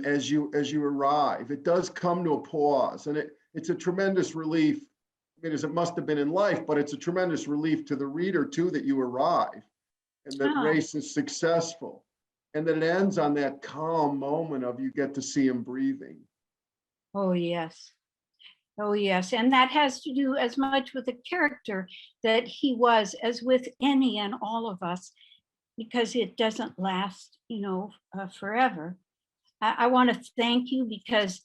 As you arrive, it does come to a pause, and it's a tremendous relief. I mean, as it must have been in life, but it's a tremendous relief to the reader too that you arrive, and that race is successful, and that it ends on that calm moment of you get to see him breathing. Oh yes. Oh yes, and that has to do as much with the character that he was as with any and all of us, because it doesn't last, forever. I want to thank you because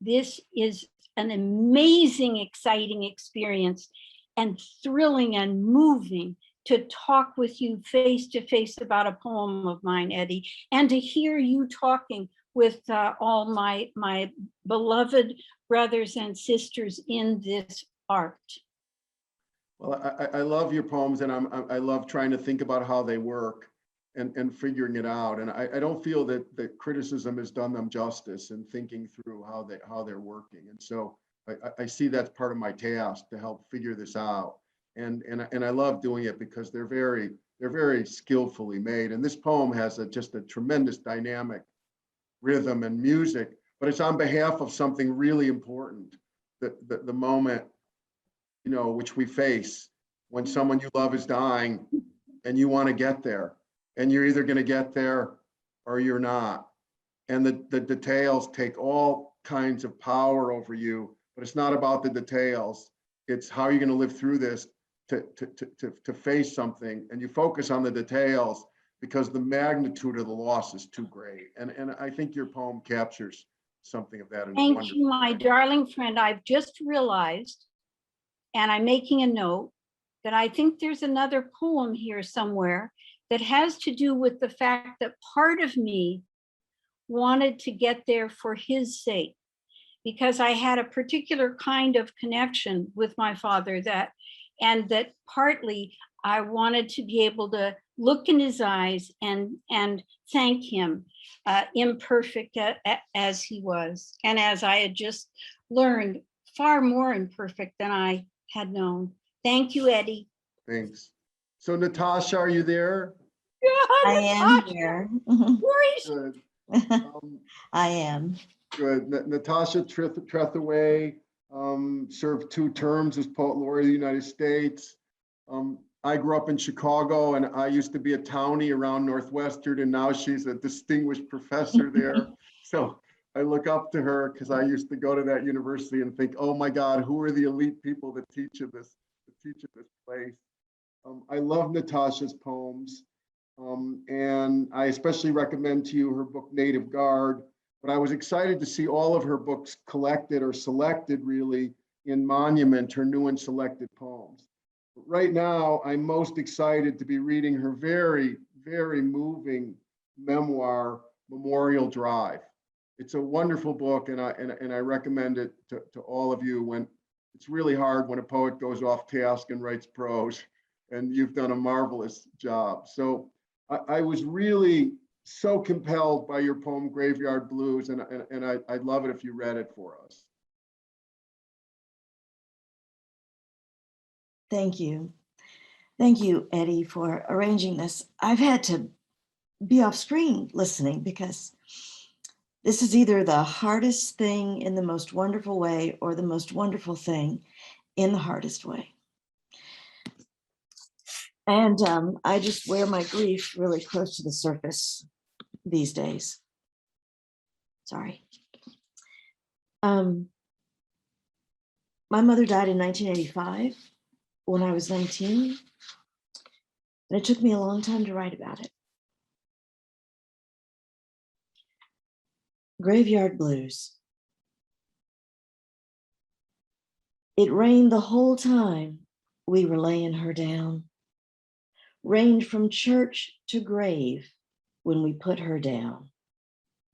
this is an amazing, exciting experience and thrilling and moving to talk with you face to face about a poem of mine, Eddie, and to hear you talking with all my beloved brothers and sisters in this art. Well, I love your poems, and I love trying to think about how they work and figuring it out. And I don't feel that criticism has done them justice in thinking through how they're working. And so I see that's part of my task to help figure this out. And I love doing it because they're very skillfully made. And this poem has just a tremendous dynamic rhythm and music, but it's on behalf of something really important, the moment, which we face when someone you love is dying and you want to get there, and you're either going to get there or you're not. And the details take all kinds of power over you, but it's not about the details. It's how you're going to live through this to face something, and you focus on the details because the magnitude of the loss is too great. And I think your poem captures something of that. Thank you, my darling friend. I've just realized, and I'm making a note, that I think there's another poem here somewhere that has to do with the fact that part of me wanted to get there for his sake, because I had a particular kind of connection with my father and that partly I wanted to be able to look in his eyes and thank him, imperfect as he was, and as I had just learned, far more imperfect than I had known. Thank you, Eddie. Thanks. So Natasha, are you there? I am here. Good. I am. Good. Natasha Trethewey served 2 terms as Poet Laureate of the United States. I grew up in Chicago, and I used to be a townie around Northwestern, and now she's a distinguished professor there. So I look up to her because I used to go to that university and think, oh my God, who are the elite people that teach at this place? I love Natasha's poems, and I especially recommend to you her book Native Guard. But I was excited to see all of her books collected or selected really in Monument, her new and selected poems. But right now, I'm most excited to be reading her very, very moving memoir, Memorial Drive. it's a wonderful book, and I recommend it to all of you. When it's really hard when a poet goes off task and writes prose, and you've done a marvelous job. So I was really so compelled by your poem Graveyard Blues, and I'd love it if you read it for us. Thank you. Thank you, Eddie, for arranging this. I've had to be off screen listening because this is either the hardest thing in the most wonderful way or the most wonderful thing in the hardest way. And I just wear my grief really close to the surface these days. Sorry. My mother died in 1985 when I was 19, and it took me a long time to write about it. Graveyard Blues. It rained the whole time we were laying her down. Rained from church to grave when we put her down.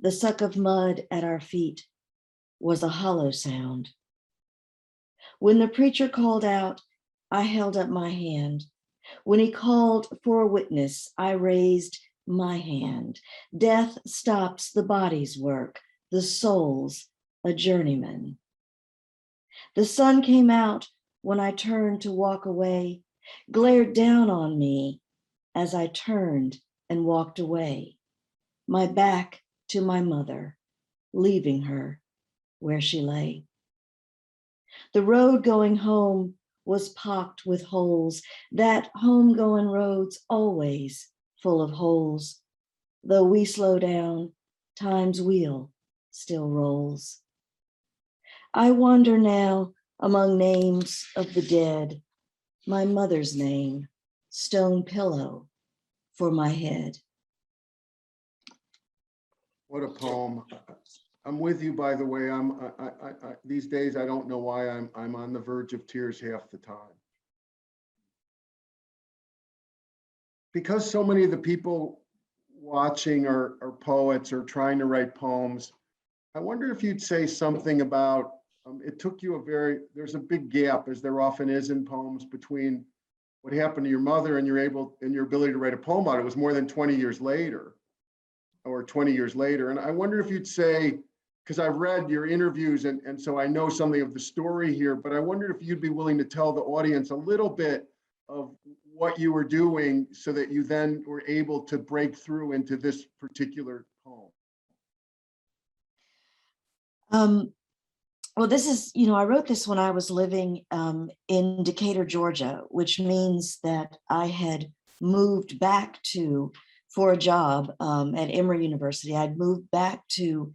The suck of mud at our feet was a hollow sound. When the preacher called out, I held up my hand. When he called for a witness, I raised my hand. Death stops the body's work, the soul's a journeyman. The sun came out when I turned to walk away, glared down on me as I turned and walked away, my back to my mother, leaving her where she lay. The road going home was pocked with holes, that home-going road's always full of holes. Though we slow down, time's wheel still rolls. I wander now among names of the dead, my mother's name, stone pillow for my head. What a poem. I'm with you, by the way. These days, I don't know why I'm on the verge of tears half the time. Because so many of the people watching are poets or trying to write poems, I wonder if you'd say something about, it took you there's a big gap, as there often is in poems, between what happened to your mother and your ability to write a poem out. It was more than 20 years later, or 20 years later. And I wonder if you'd say, because I've read your interviews and so I know something of the story here, but I wonder if you'd be willing to tell the audience a little bit of what you were doing so that you then were able to break through into this particular poem. Well, this is, I wrote this when I was living in Decatur, Georgia, which means that I had moved back for a job at Emory University. I'd moved back to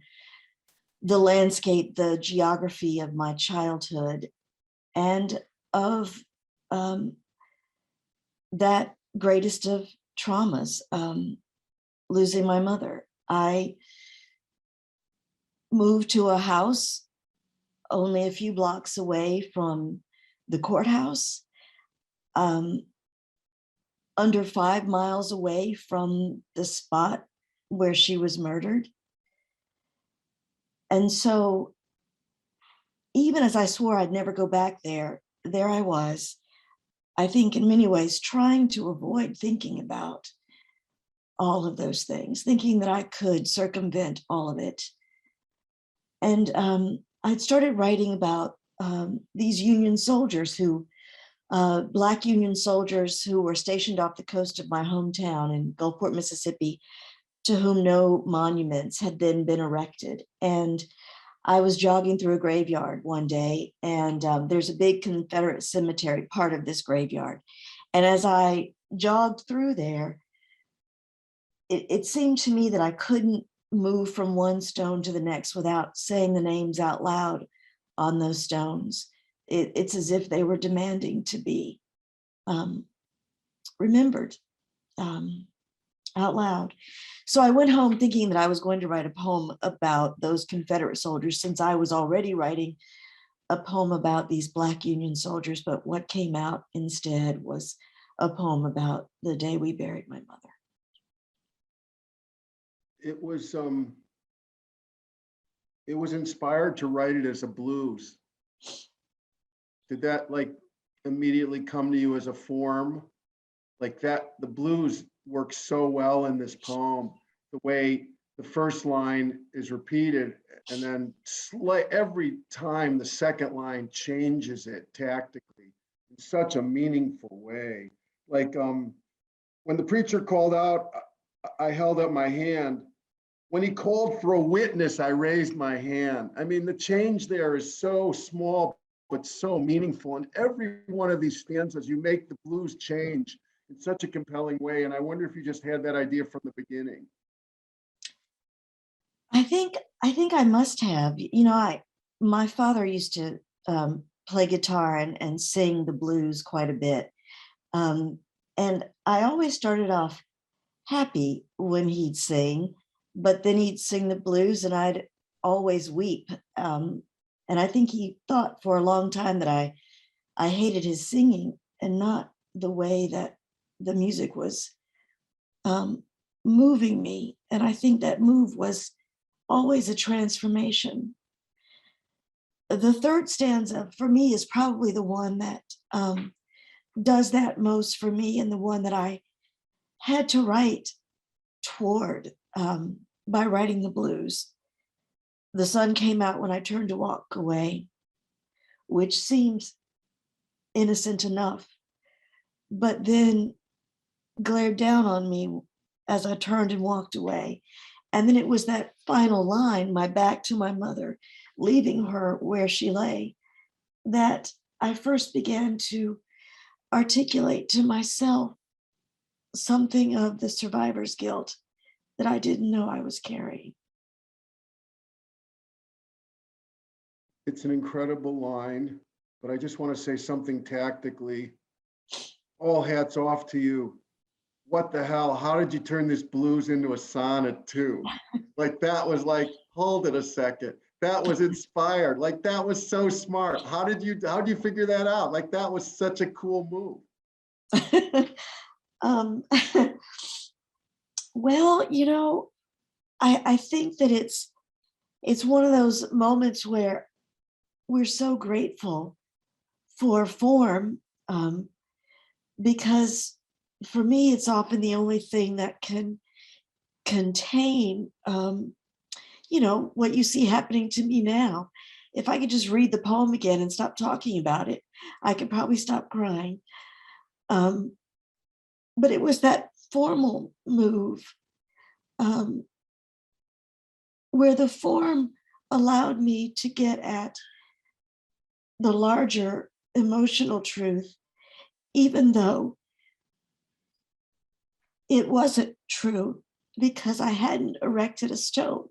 the landscape, the geography of my childhood, and of that greatest of traumas, losing my mother. I moved to a house only a few blocks away from the courthouse, under 5 miles away from the spot where she was murdered. And so even as I swore I'd never go back there I was, I think in many ways, trying to avoid thinking about all of those things, thinking that I could circumvent all of it. And I'd started writing about these Union soldiers Black Union soldiers who were stationed off the coast of my hometown in Gulfport, Mississippi, to whom no monuments had then been erected. And I was jogging through a graveyard one day, and there's a big Confederate cemetery part of this graveyard. And as I jogged through there, it seemed to me that I couldn't move from one stone to the next without saying the names out loud on those stones. It's as if they were demanding to be remembered out loud. So I went home thinking that I was going to write a poem about those Confederate soldiers, since I was already writing a poem about these Black Union soldiers. But what came out instead was a poem about the day we buried my mother. It was it was inspired to write it as a blues. Did that like immediately come to you as a form? Like that, the blues work so well in this poem, the way the first line is repeated and then every time the second line changes it tactically in such a meaningful way. Like when the preacher called out, I held up my hand. When he called for a witness, I raised my hand. I mean, the change there is so small, but so meaningful. And every one of these stanzas, you make the blues change in such a compelling way. And I wonder if you just had that idea from the beginning. I think I must have. You know, my father used to play guitar and sing the blues quite a bit. And I always started off happy when he'd sing, but then he'd sing the blues and I'd always weep. And I think he thought for a long time that I hated his singing and not the way that the music was moving me. And I think that move was always a transformation. The third stanza for me is probably the one that does that most for me, and the one that I had to write toward by writing the blues. The sun came out when I turned to walk away, which seems innocent enough, but then glared down on me as I turned and walked away. And then it was that final line, my back to my mother, leaving her where she lay, that I first began to articulate to myself something of the survivor's guilt that I didn't know I was carrying. It's an incredible line, but I just want to say something tactically. All hats off to you. What the hell? How did you turn this blues into a sonnet too? Like that was like, hold it a second. That was inspired. Like that was so smart. How did you figure that out? Like that was such a cool move. Well, you know, I think that it's one of those moments where we're so grateful for form, because for me, it's often the only thing that can contain, you know, what you see happening to me now. If I could just read the poem again and stop talking about it, I could probably stop crying. But it was that formal move where the form allowed me to get at the larger emotional truth, even though it wasn't true because I hadn't erected a stone.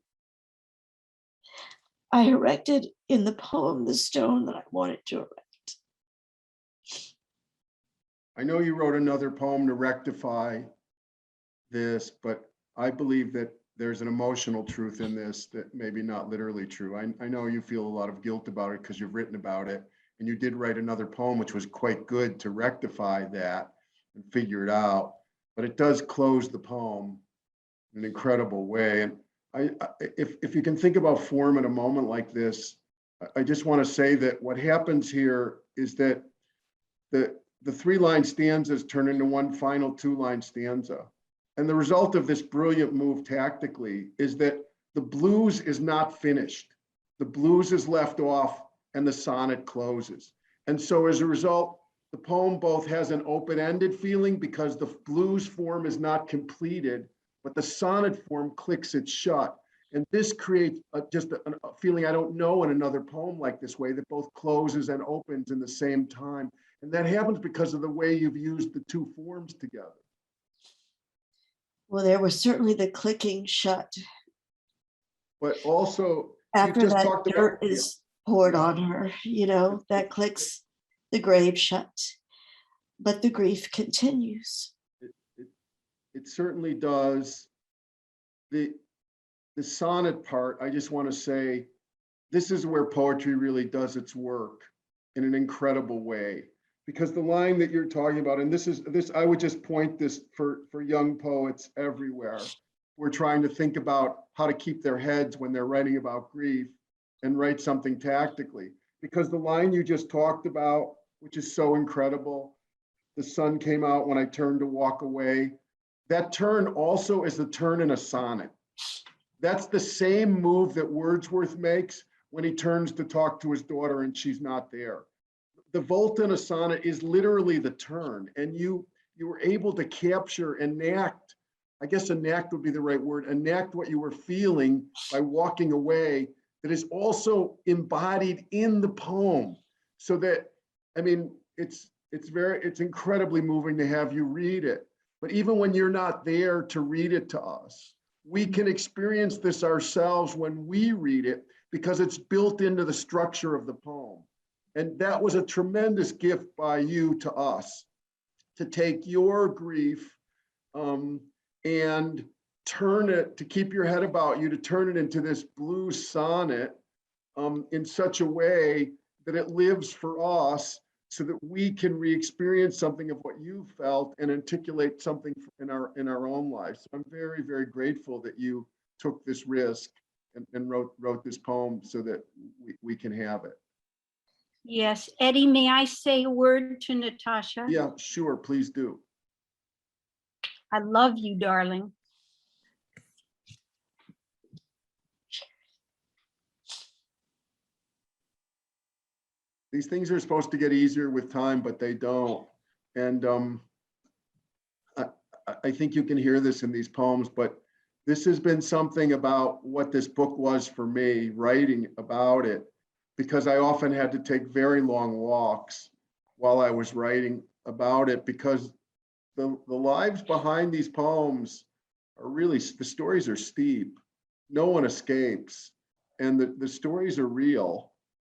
I erected in the poem the stone that I wanted to erect. I know you wrote another poem to rectify this, but I believe that there's an emotional truth in this that maybe not literally true. I know you feel a lot of guilt about it because you've written about it, and you did write another poem which was quite good to rectify that and figure it out, but it does close the poem in an incredible way. And if you can think about form in a moment like this, I just want to say that what happens here is that the 3-line stanzas turn into one final 2-line stanza. And the result of this brilliant move tactically is that the blues is not finished. The blues is left off and the sonnet closes. And so as a result, the poem both has an open-ended feeling because the blues form is not completed, but the sonnet form clicks it shut. And this creates just a feeling I don't know in another poem like this way, that both closes and opens in the same time. And that happens because of the way you've used the two forms together. Well, there was certainly the clicking shut But also, after just that talked dirt about, is poured on her, you know, that clicks the grave shut, but the grief continues. It certainly does. The sonnet part, I just want to say, this is where poetry really does its work in an incredible way. Because the line that you're talking about, and this, I would just point this for young poets everywhere. We're trying to think about how to keep their heads when they're writing about grief. and write something tactically. Because the line you just talked about, which is so incredible, the sun came out when I turned to walk away. That turn also is the turn in a sonnet. That's the same move that Wordsworth makes when he turns to talk to his daughter and she's not there. The volta in a sonnet is literally the turn, and you were able to capture, enact, I guess enact would be the right word, enact what you were feeling by walking away, that is also embodied in the poem. So that, I mean, it's incredibly moving to have you read it. But even when you're not there to read it to us, we can experience this ourselves when we read it, because it's built into the structure of the poem. And that was a tremendous gift by you to us, to take your grief and turn it, to keep your head about you, to turn it into this blue sonnet in such a way that it lives for us, so that we can re-experience something of what you felt and articulate something in our own lives. So I'm very, very grateful that you took this risk and wrote this poem so that we can have it. Yes, Eddie, may I say a word to Natasha? Yeah, sure, please do. I love you, darling. These things are supposed to get easier with time, but they don't. And I think you can hear this in these poems, but this has been something about what this book was for me, writing about it, because I often had to take very long walks while I was writing about it, because the lives behind these poems are really, the stories are steep. No one escapes. And the stories are real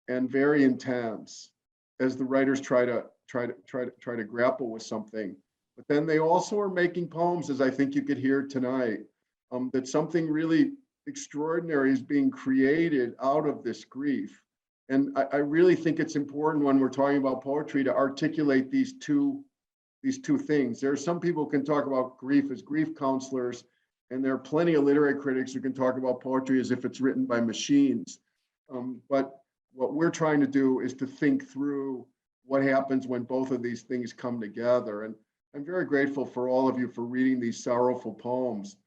and very intense as the writers try to grapple with something. But then they also are making poems, as I think you could hear tonight, that something really extraordinary is being created out of this grief. And I really think it's important when we're talking about poetry to articulate these two things. There are some people who can talk about grief as grief counselors, and there are plenty of literary critics who can talk about poetry as if it's written by machines. But what we're trying to do is to think through what happens when both of these things come together. And I'm very grateful for all of you for reading these sorrowful poems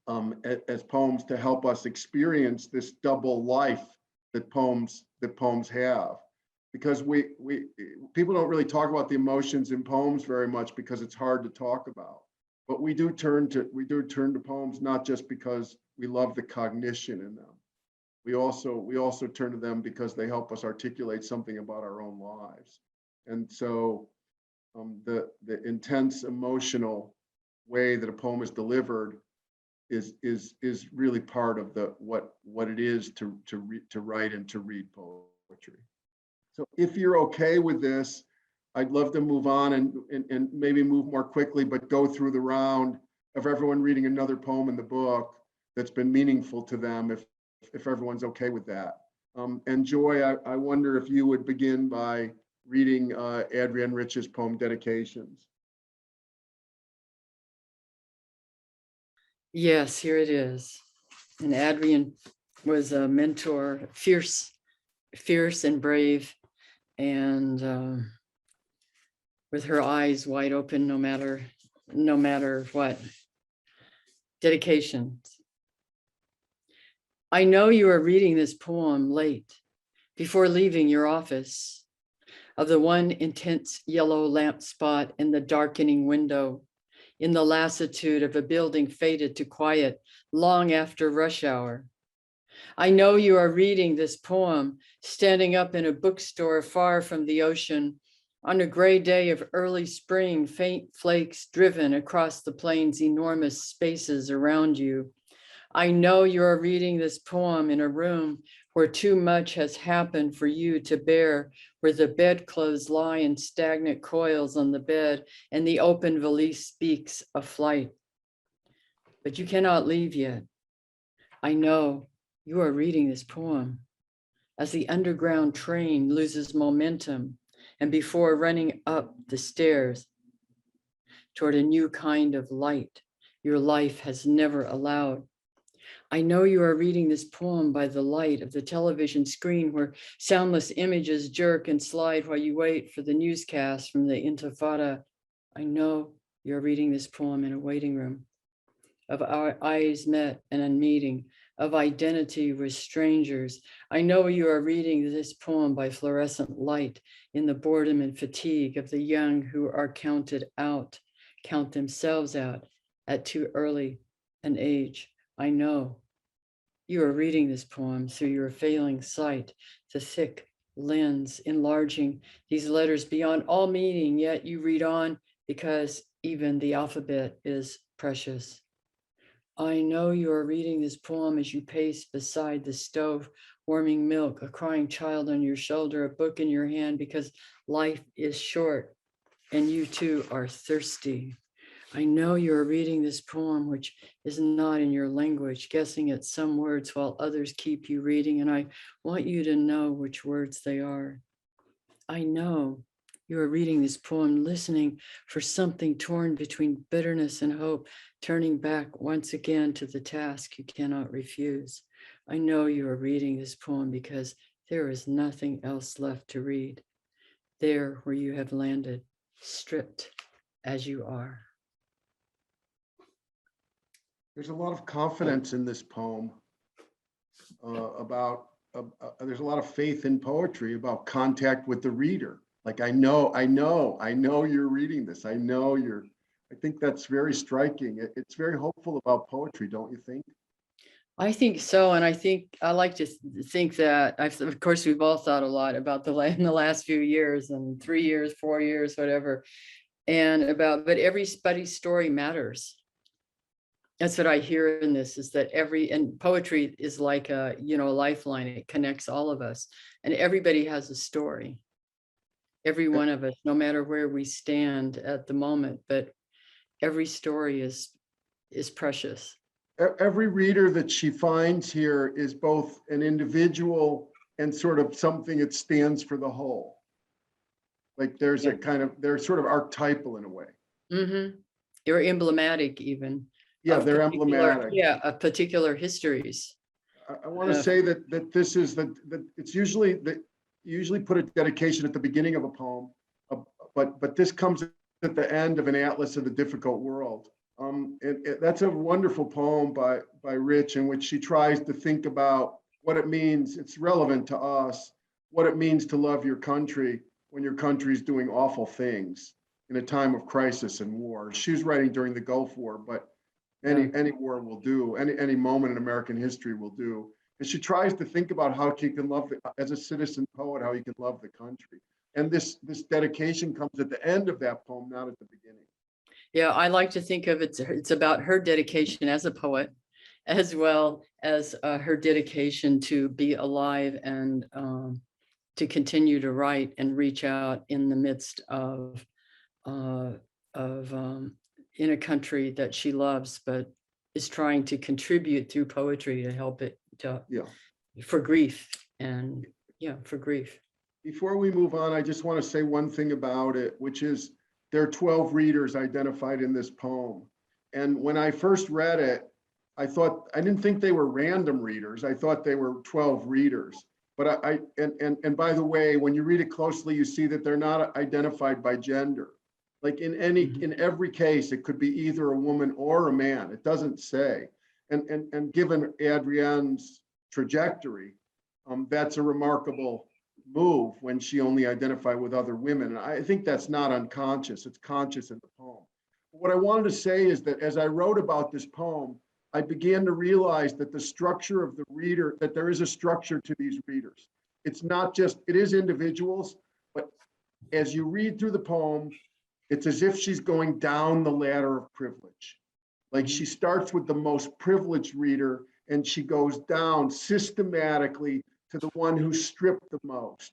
as poems to help us experience this double life that poems have. Because people don't really talk about the emotions in poems very much because it's hard to talk about. But we do turn to poems not just because we love the cognition in them. We also turn to them because they help us articulate something about our own lives. And so the intense emotional way that a poem is delivered is really part of what it is to write and to read poetry. So if you're okay with this, I'd love to move on and maybe move more quickly, but go through the round of everyone reading another poem in the book that's been meaningful to them, if everyone's okay with that. And Joy, I wonder if you would begin by reading Adrienne Rich's poem, Dedications. Yes, here it is. And Adrienne was a mentor, fierce and brave, and with her eyes wide open, no matter what. Dedications. I know you are reading this poem late, before leaving your office, of the one intense yellow lamp spot in the darkening window, in the lassitude of a building faded to quiet long after rush hour. I know you are reading this poem, standing up in a bookstore far from the ocean, on a gray day of early spring, faint flakes driven across the plain's enormous spaces around you. I know you are reading this poem in a room where too much has happened for you to bear, where the bedclothes lie in stagnant coils on the bed and the open valise speaks of flight. But you cannot leave yet. I know you are reading this poem as the underground train loses momentum and before running up the stairs toward a new kind of light your life has never allowed. I know you are reading this poem by the light of the television screen where soundless images jerk and slide while you wait for the newscast from the Intifada. I know you're reading this poem in a waiting room of our eyes met and unmeeting, of identity with strangers. I know you are reading this poem by fluorescent light in the boredom and fatigue of the young who are counted out, count themselves out at too early an age. I know you are reading this poem through your failing sight, the thick lens enlarging these letters beyond all meaning, yet you read on because even the alphabet is precious. I know you are reading this poem as you pace beside the stove, warming milk, a crying child on your shoulder, a book in your hand, because life is short and you too are thirsty. I know you are reading this poem, which is not in your language, guessing at some words while others keep you reading, and I want you to know which words they are. I know you are reading this poem, listening for something torn between bitterness and hope, turning back once again to the task you cannot refuse. I know you are reading this poem because there is nothing else left to read. There where you have landed, stripped as you are. There's a lot of confidence in this poem there's a lot of faith in poetry about contact with the reader. Like, I know you're reading this. I think that's very striking. It's very hopeful about poetry, don't you think? I think so. And I think I like to think that of course, we've all thought a lot about in the last few years and 3 years, 4 years, whatever, but everybody's story matters. That's what I hear in this, is that and poetry is like a lifeline. It connects all of us, and everybody has a story. Every one of us, no matter where we stand at the moment, but every story is precious. Every reader that she finds here is both an individual and sort of something that stands for the whole. Like there's they're sort of archetypal in a way. Mm-hmm. They're emblematic even. Yeah, they're emblematic. Yeah, of particular histories. I want to say that this is it's usually put a dedication at the beginning of a poem, but this comes at the end of an atlas of the difficult world. That's a wonderful poem by Rich, in which she tries to think about what it means. It's relevant to us, what it means to love your country when your country is doing awful things in a time of crisis and war. She was writing during the Gulf War, but any war will do, any moment in American history will do. And she tries to think about how you can love, as a citizen poet, how you can love the country. And this dedication comes at the end of that poem, not at the beginning. Yeah, I like to think of it's about her dedication as a poet, as well as her dedication to be alive and to continue to write and reach out in the midst of in a country that she loves, but is trying to contribute through poetry to help it for grief and for grief. Before we move on, I just want to say one thing about it, which is there are 12 readers identified in this poem. And when I first read it, I didn't think they were random readers. I thought they were 12 readers. But and by the way, when you read it closely, you see that they're not identified by gender. Like in every case, it could be either a woman or a man. It doesn't say. And given Adrienne's trajectory, that's a remarkable move when she only identified with other women. And I think that's not unconscious. It's conscious in the poem. What I wanted to say is that as I wrote about this poem, I began to realize that the structure of the reader, that there is a structure to these readers. It's not just, it is individuals, but as you read through the poem, it's as if she's going down the ladder of privilege. Like she starts with the most privileged reader and she goes down systematically to the one who's stripped the most.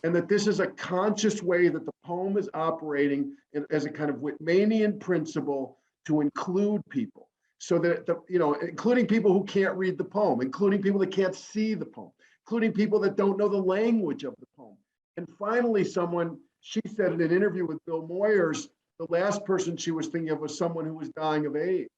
And that this is a conscious way that the poem is operating as a kind of Whitmanian principle to include people. So that, including people who can't read the poem, including people that can't see the poem, including people that don't know the language of the poem. And finally, she said in an interview with Bill Moyers, the last person she was thinking of was someone who was dying of AIDS.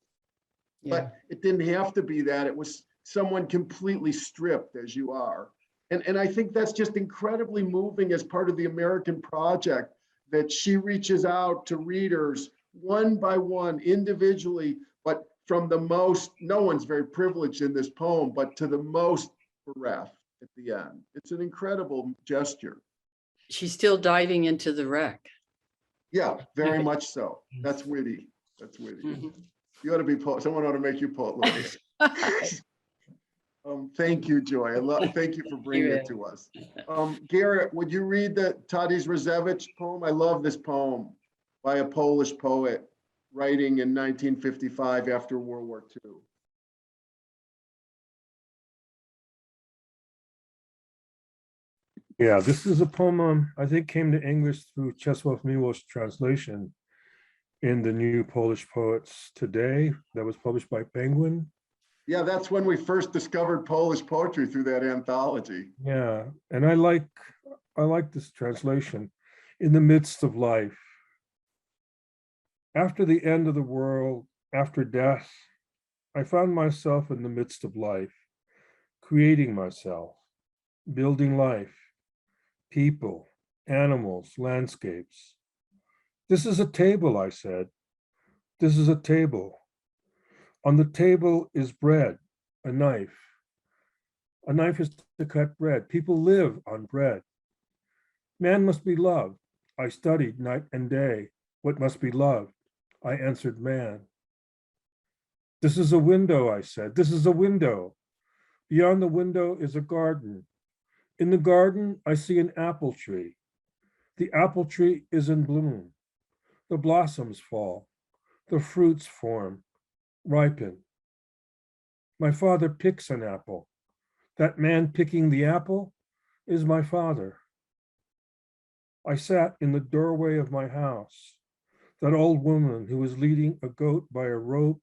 Yeah. But it didn't have to be that. It was someone completely stripped as you are. And I think that's just incredibly moving as part of the American project, that she reaches out to readers one by one, individually, but from the most, no one's very privileged in this poem, but to the most bereft at the end. It's an incredible gesture. She's still diving into the wreck. Yeah, very much so. That's witty. That's witty. Mhm. You ought to be poet. Someone ought to make you poet laureate. Thank you, Joy. Thank you for bringing it to us. Garrett, would you read the Tadeusz Różewicz poem? I love this poem by a Polish poet writing in 1955 after World War II. Yeah, this is a poem I think came to English through Czesław Miłosz's translation in the New Polish Poets Today that was published by Penguin. Yeah, that's when we first discovered Polish poetry, through that anthology. Yeah, and I like this translation. In the midst of life, after the end of the world, after death, I found myself in the midst of life, creating myself, building life, people, animals, landscapes. This is a table, I said. This is a table. On the table is bread, a knife. A knife is to cut bread. People live on bread. Man must be loved. I studied night and day. What must be loved? I answered man. This is a window, I said. This is a window. Beyond the window is a garden. In the garden, I see an apple tree. The apple tree is in bloom. The blossoms fall. The fruits form, ripen. My father picks an apple. That man picking the apple is my father. I sat in the doorway of my house. That old woman who was leading a goat by a rope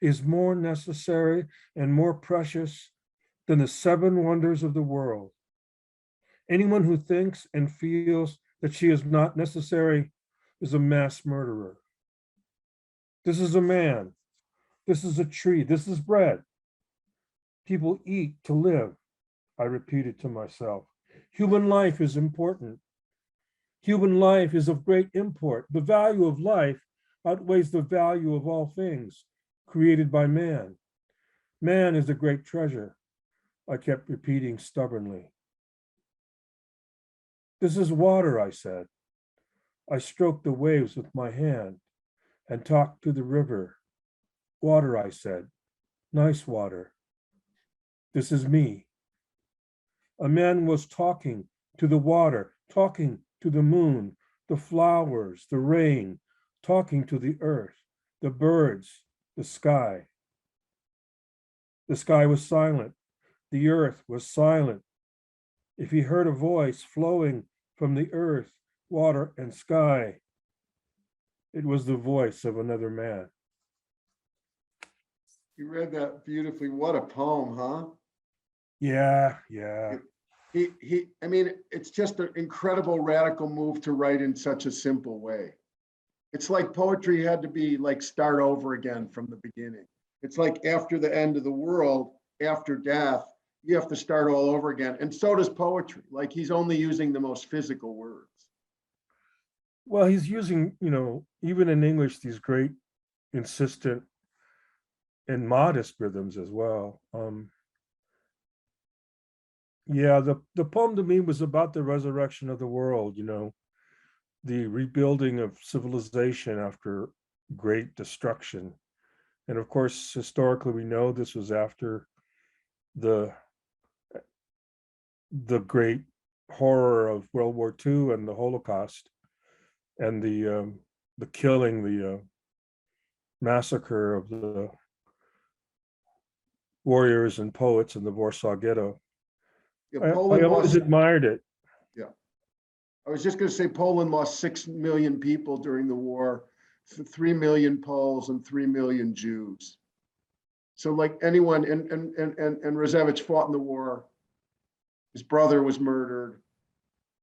is more necessary and more precious than the 7 wonders of the world. Anyone who thinks and feels that she is not necessary is a mass murderer. This is a man. This is a tree. This is bread. People eat to live, I repeated to myself. Human life is important. Human life is of great import. The value of life outweighs the value of all things created by man. Man is a great treasure, I kept repeating stubbornly. This is water, I said. I stroked the waves with my hand and talked to the river. Water, I said. Nice water. This is me. A man was talking to the water, talking to the moon, the flowers, the rain, talking to the earth, the birds, the sky. The sky was silent. The earth was silent. If he heard a voice flowing from the earth, water, and sky, it was the voice of another man. You read that beautifully. What a poem, huh? Yeah. I mean, it's just an incredible radical move to write in such a simple way. It's like poetry had to be like start over again from the beginning. It's like after the end of the world, after death, you have to start all over again. And so does poetry. Like he's only using the most physical words. Well, he's using, even in English, these great insistent and modest rhythms as well. Yeah, the poem to me was about the resurrection of the world, the rebuilding of civilization after great destruction. And of course, historically, we know this was after the great horror of World War II and the Holocaust and the killing, the massacre of the warriors and poets in the Warsaw Ghetto. Yeah, I Poland always lost, admired it. yeah. I was just going to say Poland lost 6 million people during the war, 3 million Poles and 3 million Jews. So like anyone, and Różewicz fought in the war. His brother was murdered.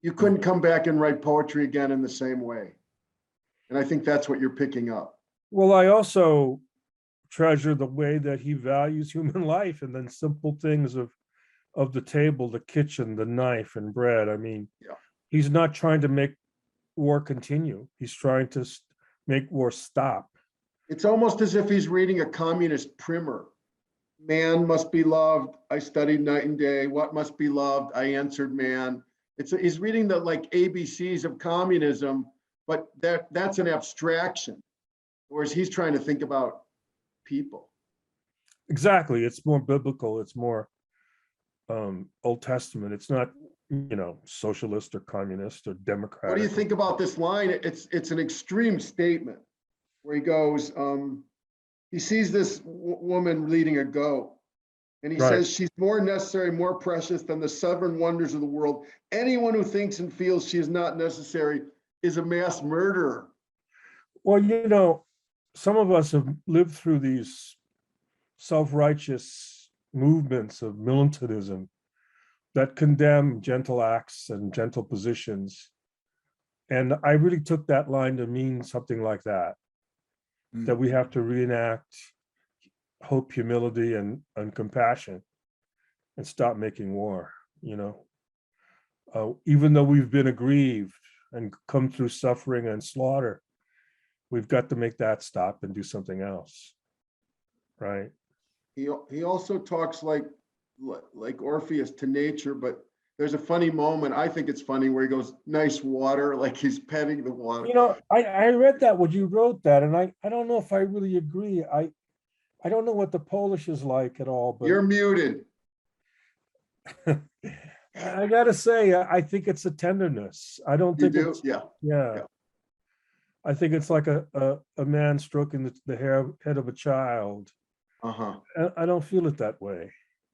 You couldn't come back and write poetry again in the same way. And I think that's what you're picking up. Well, I also treasure the way that he values human life, and then simple things of the table, the kitchen, the knife and bread. I mean, Yeah. he's not trying to make war continue. He's trying to make war stop. It's almost as if he's reading a communist primer. Man must be loved. I studied night and day. What must be loved? I answered man. He's reading the like ABCs of communism, but that's an abstraction. Whereas he's trying to think about people. Exactly. It's more biblical. It's more Old Testament. It's not, socialist or communist or democratic. What do you think about this line? It's an extreme statement where he goes, he sees this woman leading a goat, and he Right. says she's more necessary, more precious than the seven wonders of the world. Anyone who thinks and feels she is not necessary is a mass murderer. Well, some of us have lived through these self-righteous movements of militantism that condemn gentle acts and gentle positions. And I really took that line to mean something like that, that we have to reenact hope, humility, and compassion and stop making war, even though we've been aggrieved and come through suffering and slaughter, we've got to make that stop and do something else, right? He also talks like Orpheus to nature, but there's a funny moment. I think it's funny where he goes, nice water, like he's petting the water. I read that when you wrote that, and I don't know if I really agree. I don't know what the Polish is like at all, but You're muted. I gotta say, I think it's a tenderness. I don't You think do? it's, Yeah. yeah. I think it's like a man stroking the head of a child. Uh-huh. I don't feel it that way.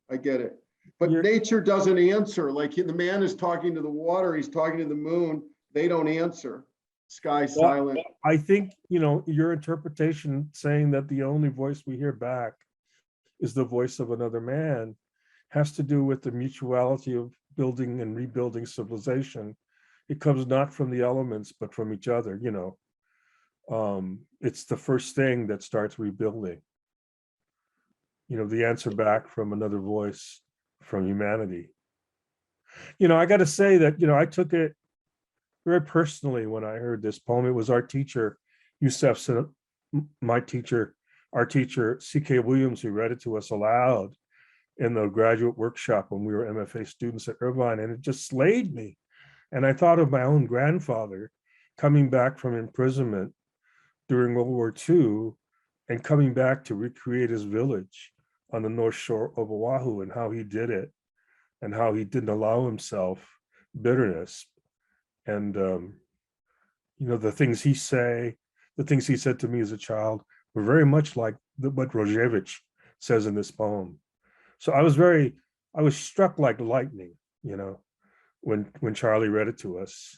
I get it. But You're- nature doesn't answer. Like the man is talking to the water, he's talking to the moon. They don't answer. Sky Well, silent. I think, your interpretation saying that the only voice we hear back is the voice of another man has to do with the mutuality of building and rebuilding civilization. It comes not from the elements, but from each other, It's the first thing that starts rebuilding. The answer back from another voice, from humanity. I got to say that, I took it very personally when I heard this poem. It was our teacher, Yusef, our teacher, C.K. Williams, who read it to us aloud in the graduate workshop when we were MFA students at Irvine, and it just slayed me. And I thought of my own grandfather coming back from imprisonment during World War II and coming back to recreate his village on the North Shore of Oahu, and how he did it and how he didn't allow himself bitterness. And, the things he said to me as a child were very much like what Rozhevich says in this poem. So I was struck like lightning, when Charlie read it to us.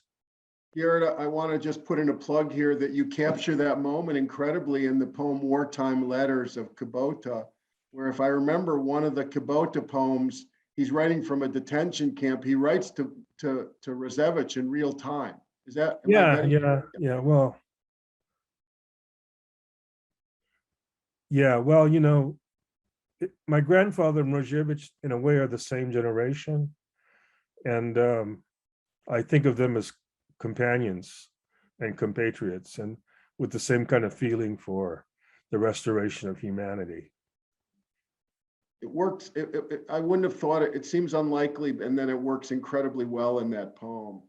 Garrett, I want to just put in a plug here that you capture that moment incredibly in the poem Wartime Letters of Kubota, where if I remember one of the Kubota poems, he's writing from a detention camp. He writes to Rozhevich in real time. Is that? Well, my grandfather and Rozhevich in a way are the same generation. And I think of them as companions and compatriots, and with the same kind of feeling for the restoration of humanity. It works. I wouldn't have thought it. It seems unlikely, and then it works incredibly well in that poem.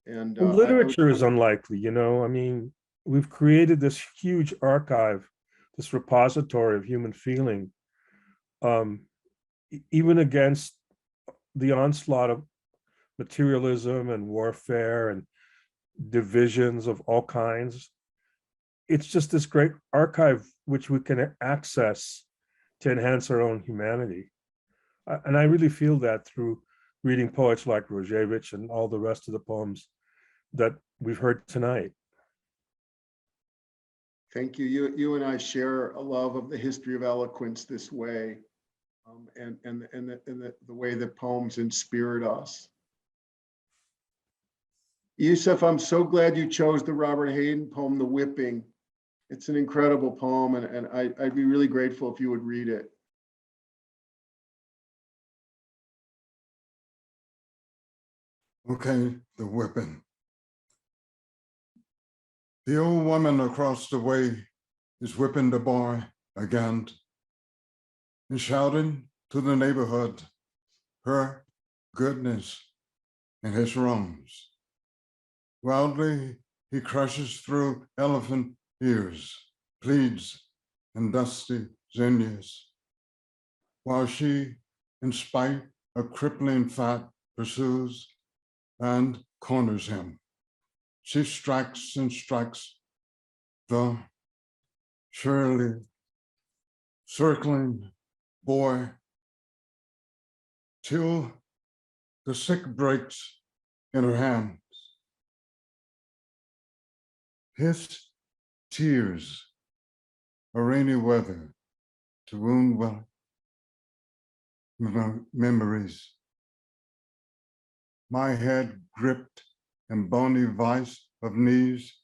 And literature is unlikely, I mean, we've created this huge archive, this repository of human feeling, even against the onslaught of materialism and warfare and divisions of all kinds. It's just this great archive which we can access to enhance our own humanity. And I really feel that through reading poets like Rozhevich and all the rest of the poems that we've heard tonight. Thank you. You and I share a love of the history of eloquence this way, and the way that poems inspired us. Yusef, I'm so glad you chose the Robert Hayden poem, The Whipping. It's an incredible poem, and I'd be really grateful if you would read it. Okay, the whipping. The old woman across the way is whipping the boy again and shouting to the neighborhood her goodness and his wrongs. Wildly, he crushes through elephant ears, pleads, and dusty zinnias, while she, in spite of crippling fat, pursues and corners him. She strikes and strikes the surely circling boy till the sick breaks in her hands. His tears are rainy weather to wound memories. My head gripped in bony vice of knees,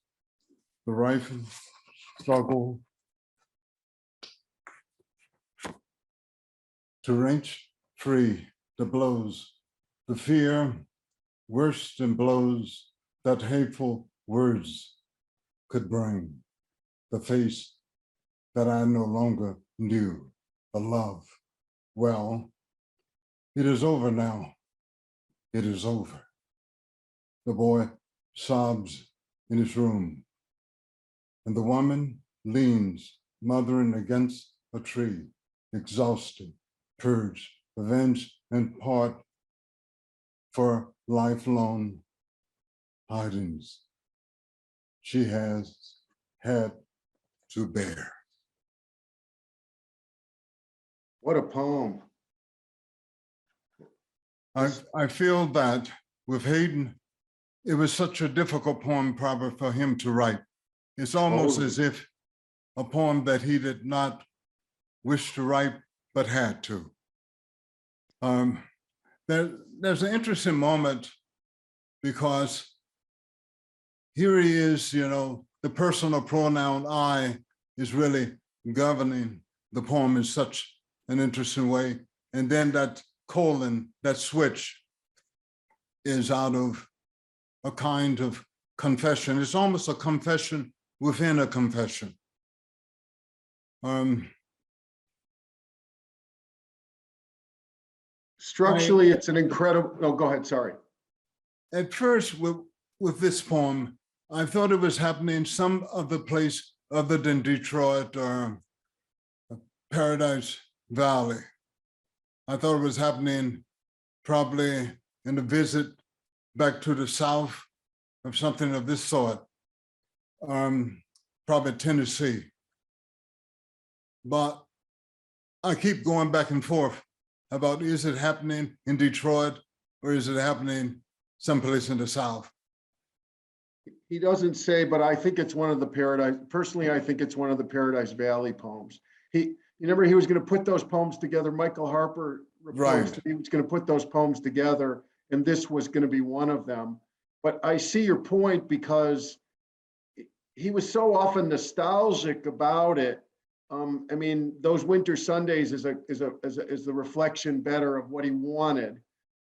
the rifle struggle to wrench free the blows, the fear worse than blows that hateful words could bring, the face that I no longer knew, the love. Well, it is over now. It is over. The boy sobs in his room, and the woman leans, mothering against a tree, exhausted, purged, avenged, and part for lifelong hidings she has had to bear. What a poem. I feel that with Hayden, it was such a difficult poem probably for him to write. It's almost as if a poem that he did not wish to write, but had to. There's an interesting moment because here he is, the personal pronoun I is really governing the poem in such an interesting way. And then that colon, that switch is out of a kind of confession. It's almost a confession within a confession. Structurally, it's an incredible, oh, go ahead, sorry. At first, with this poem, I thought it was happening some other place other than Detroit or Paradise Valley. I thought it was happening probably in a visit back to the South or something of this sort, probably Tennessee. But I keep going back and forth about, is it happening in Detroit or is it happening someplace in the South? He doesn't say, but I think it's one of the Paradise, personally, I think it's one of the Paradise Valley poems. You remember he was going to put those poems together. Michael Harper reports that he was going to put those poems together, and this was going to be one of them. But I see your point because he was so often nostalgic about it. I mean, those winter Sundays is the reflection better of what he wanted.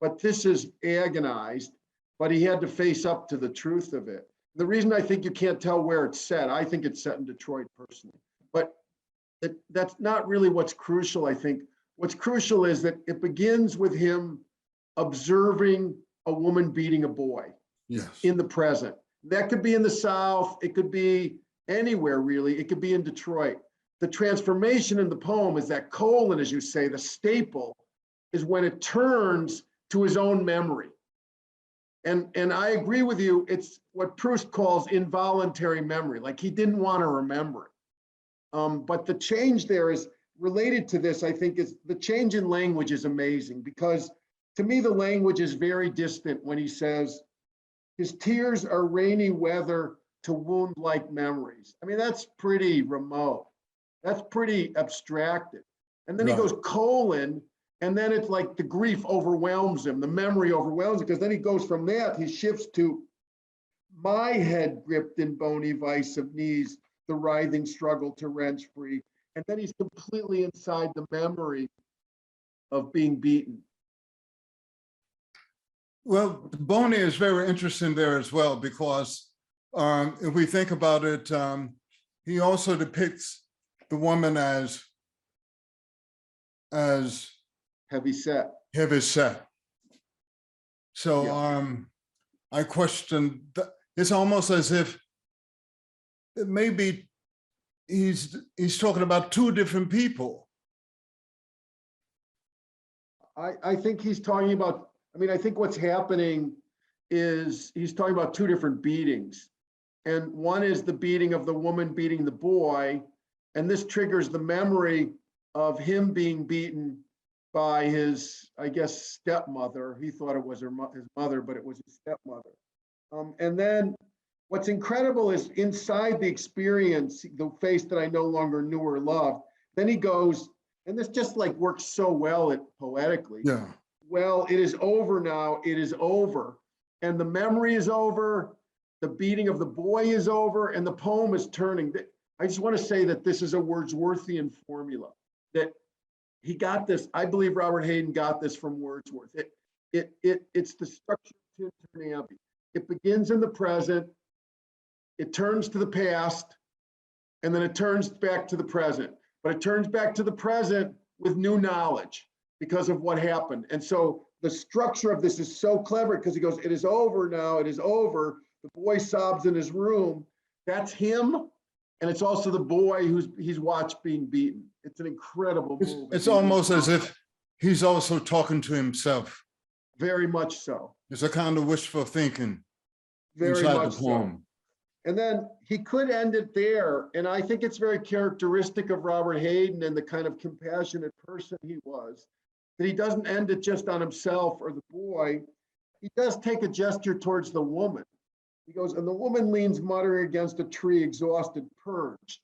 But this is agonized, but he had to face up to the truth of it. The reason I think you can't tell where it's set, I think it's set in Detroit personally, but that's not really what's crucial, I think. What's crucial is that it begins with him observing a woman beating a boy in the present. That could be in the South, it could be anywhere really, it could be in Detroit. The transformation in the poem is that colon, as you say, the staple, is when it turns to his own memory. And I agree with you, it's what Proust calls involuntary memory, like he didn't want to remember it. But the change there is related to this, I think, is the change in language is amazing because to me, the language is very distant when he says, his tears are rainy weather to wound like memories. I mean, that's pretty remote. That's pretty abstracted. And then he goes colon, and then it's like the grief overwhelms him, the memory overwhelms him, because then he goes from that, he shifts to my head gripped in bony vice of knees, the writhing struggle to wrench free. And then he's completely inside the memory of being beaten. Well, Boney is very interesting there as well, because if we think about it, he also depicts the woman as Heavy set. heavy set. So Yeah. I question that. It's almost as if maybe he's talking about two different people. I think he's talking about, I mean, I think what's happening is he's talking about two different beatings. And one is the beating of the woman beating the boy. And this triggers the memory of him being beaten by his, I guess, stepmother. He thought it was his mother, but it was his stepmother. And then what's incredible is inside the experience, the face that I no longer knew or loved, then he goes, and this just like works so well poetically. Yeah. Well, it is over now, it is over. And the memory is over, the beating of the boy is over, and the poem is turning. I just want to say that this is a Wordsworthian formula, that he got this, I believe Robert Hayden got this from Wordsworth. It's the structure of Tintern Abbey. It begins in the present, it turns to the past, and then it turns back to the present. But it turns back to the present with new knowledge because of what happened. And so the structure of this is so clever because he goes, it is over now, it is over. The boy sobs in his room. That's him. And it's also the boy he's watched being beaten. It's an incredible move. It's almost as if he's also talking to himself. Very much so. It's a kind of wishful thinking Very inside much the poem. so. And then he could end it there. And I think it's very characteristic of Robert Hayden and the kind of compassionate person he was, that he doesn't end it just on himself or the boy. He does take a gesture towards the woman. He goes, and the woman leans muttering against a tree, exhausted, purged,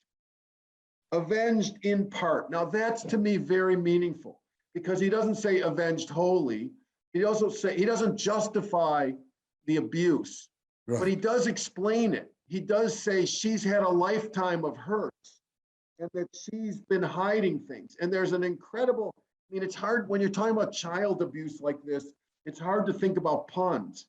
avenged in part. Now that's to me very meaningful because he doesn't say avenged wholly. He also say, he doesn't justify the abuse, Right. but he does explain it. He does say she's had a lifetime of hurts and that she's been hiding things. And there's an incredible, I mean, it's hard when you're talking about child abuse like this, it's hard to think about puns.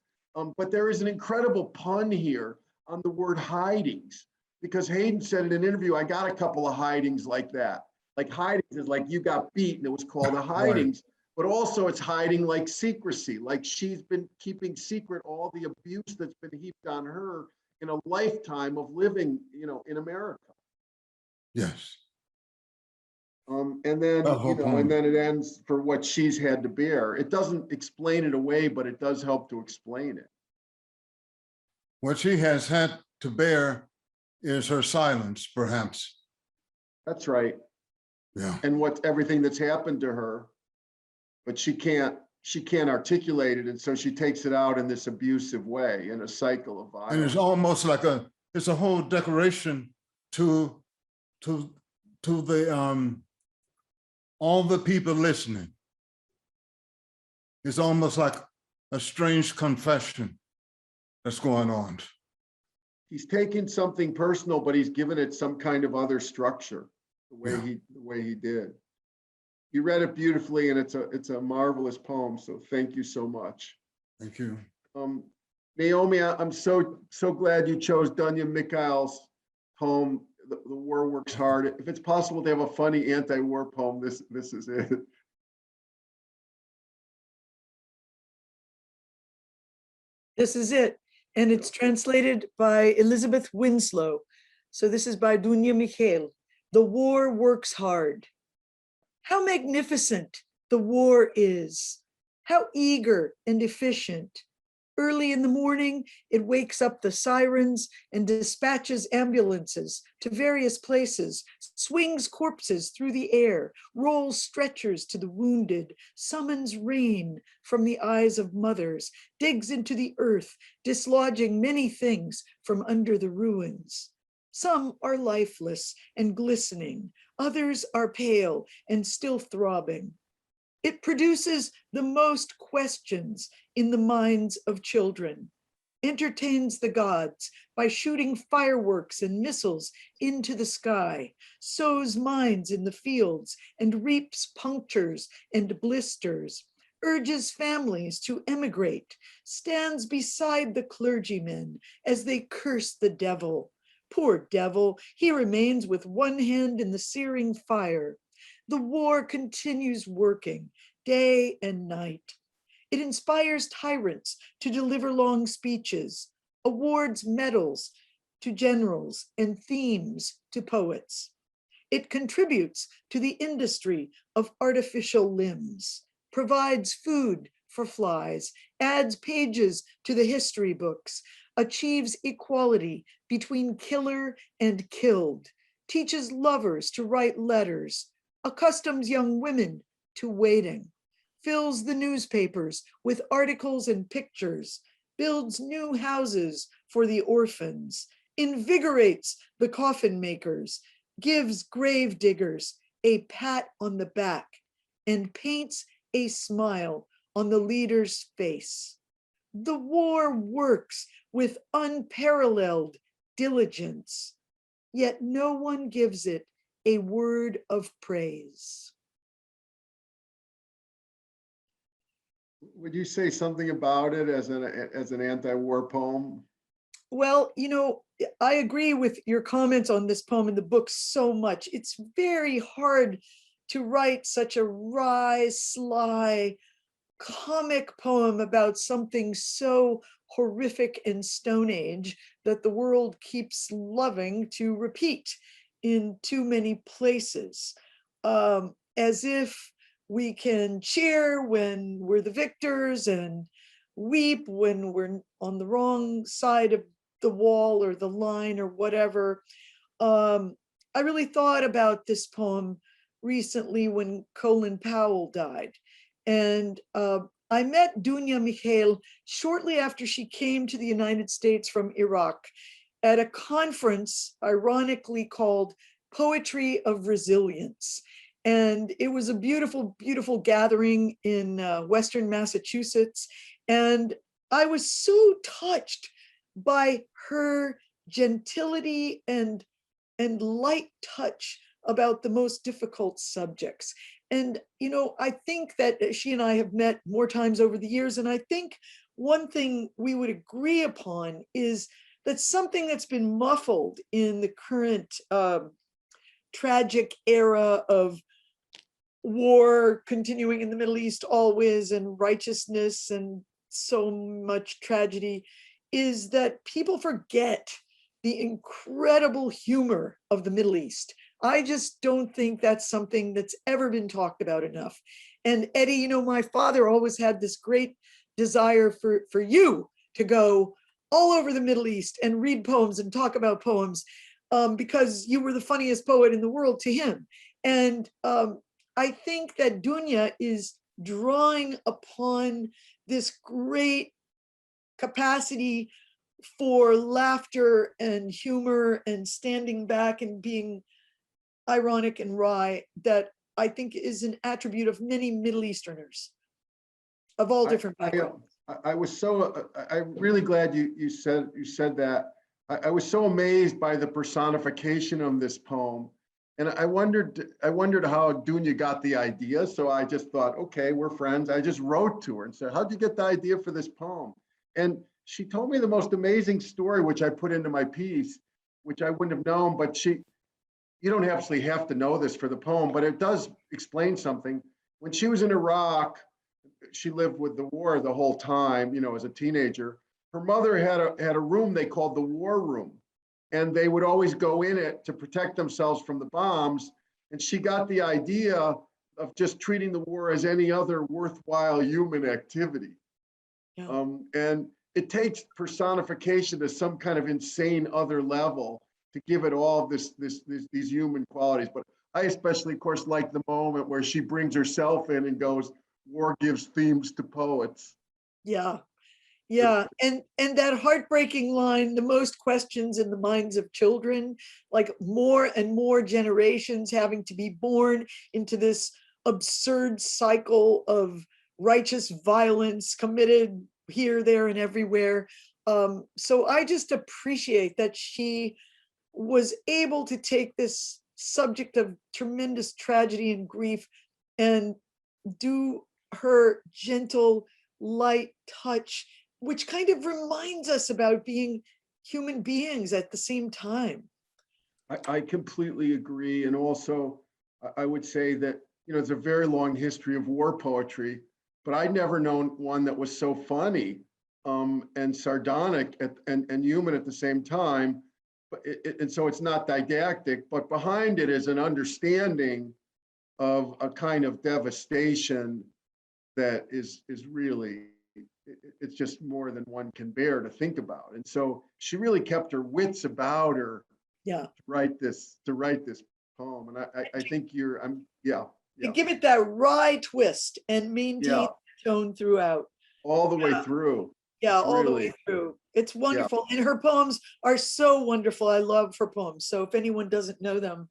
But there is an incredible pun here on the word hidings, because Hayden said in an interview, I got a couple of hidings like that. Like hidings is like you got beat and it was called a hidings, but also it's hiding like secrecy, like she's been keeping secret all the abuse that's been heaped on her in a lifetime of living, you know, in America. Yes. And then, you know, and then it ends for what she's had to bear. It doesn't explain it away, but it does help to explain it. What she has had to bear is her silence, perhaps. That's right. Yeah. And what everything that's happened to her, but she can't articulate it. And so she takes it out in this abusive way, in a cycle of violence. And it's almost like it's a whole decoration to the all the people listening. It's almost like a strange confession that's going on. He's taken something personal, but he's given it some kind of other structure, the way he did. You read it beautifully, and it's a marvelous poem. So thank you so much. Thank you. Naomi, I'm so glad you chose Dunya Mikhail's poem. The war works hard. If it's possible to have a funny anti-war poem, this is it. This is it. And it's translated by Elizabeth Winslow. So this is by Dunya Mikhail. The war works hard. How magnificent the war is. How eager and efficient. Early in the morning, it wakes up the sirens and dispatches ambulances to various places, swings corpses through the air, rolls stretchers to the wounded, summons rain from the eyes of mothers, digs into the earth, dislodging many things from under the ruins. Some are lifeless and glistening, others are pale and still throbbing. It produces the most questions in the minds of children. entertains the gods by shooting fireworks and missiles into the sky, sows mines in the fields and reaps punctures and blisters, urges families to emigrate, stands beside the clergymen as they curse the devil. Poor devil, he remains with one hand in the searing fire. The war continues working day and night. It inspires tyrants to deliver long speeches, awards medals to generals and themes to poets. It contributes to the industry of artificial limbs, provides food for flies, adds pages to the history books, achieves equality between killer and killed, teaches lovers to write letters, accustoms young women to waiting, fills the newspapers with articles and pictures, builds new houses for the orphans, invigorates the coffin makers, gives grave diggers a pat on the back, and paints a smile on the leader's face. The war works with unparalleled diligence, yet no one gives it a word of praise. Would you say something about it as an anti-war poem? Well, I agree with your comments on this poem in the book so much. It's very hard to write such a wry, sly, comic poem about something so horrific and Stone Age that the world keeps loving to repeat in too many places, as if we can cheer when we're the victors and weep when we're on the wrong side of the wall or the line or whatever. I really thought about this poem recently when Colin Powell died. And I met Dunya Mikhail shortly after she came to the United States from Iraq at a conference ironically called Poetry of Resilience. And it was a beautiful, beautiful gathering in Western Massachusetts. And I was so touched by her gentility and light touch about the most difficult subjects. And, I think that she and I have met more times over the years. And I think one thing we would agree upon is that something that's been muffled in the current tragic era of war continuing in the Middle East always, and righteousness and so much tragedy, is that people forget the incredible humor of the Middle East. I just don't think that's something that's ever been talked about enough. And Eddie, my father always had this great desire for you to go all over the Middle East and read poems and talk about poems, because you were the funniest poet in the world to him. And I think that Dunya is drawing upon this great capacity for laughter and humor and standing back and being ironic and wry that I think is an attribute of many Middle Easterners of all different backgrounds. I'm really glad you said that. I was so amazed by the personification of this poem. And I wondered how Dunya got the idea. So I just thought, okay, we're friends. I just wrote to her and said, how'd you get the idea for this poem? And she told me the most amazing story, which I put into my piece, which I wouldn't have known, but you don't actually have to know this for the poem, but it does explain something. When she was in Iraq, she lived with the war the whole time, as a teenager. Her mother had a room they called the war room, and they would always go in it to protect themselves from the bombs. And she got the idea of just treating the war as any other worthwhile human activity. Yeah. And it takes personification to some kind of insane other level to give it all these human qualities. But I especially, of course, like the moment where she brings herself in and goes, "War gives themes to poets." Yeah. Yeah. And that heartbreaking line, the most questions in the minds of children, like more and more generations having to be born into this absurd cycle of righteous violence committed here, there, and everywhere. So I just appreciate that she was able to take this subject of tremendous tragedy and grief and do her gentle, light touch, which kind of reminds us about being human beings at the same time. I completely agree. And also, I would say that, it's a very long history of war poetry, but I'd never known one that was so funny and sardonic and human at the same time. But and so it's not didactic, but behind it is an understanding of a kind of devastation that is really, it's just more than one can bear to think about. And so she really kept her wits about her. Yeah. To write this poem. And I think yeah. To give it that wry twist and maintain the tone throughout. All the way through. Yeah, It's all the really- way through. It's wonderful. And her poems are so wonderful. I love her poems. So if anyone doesn't know them,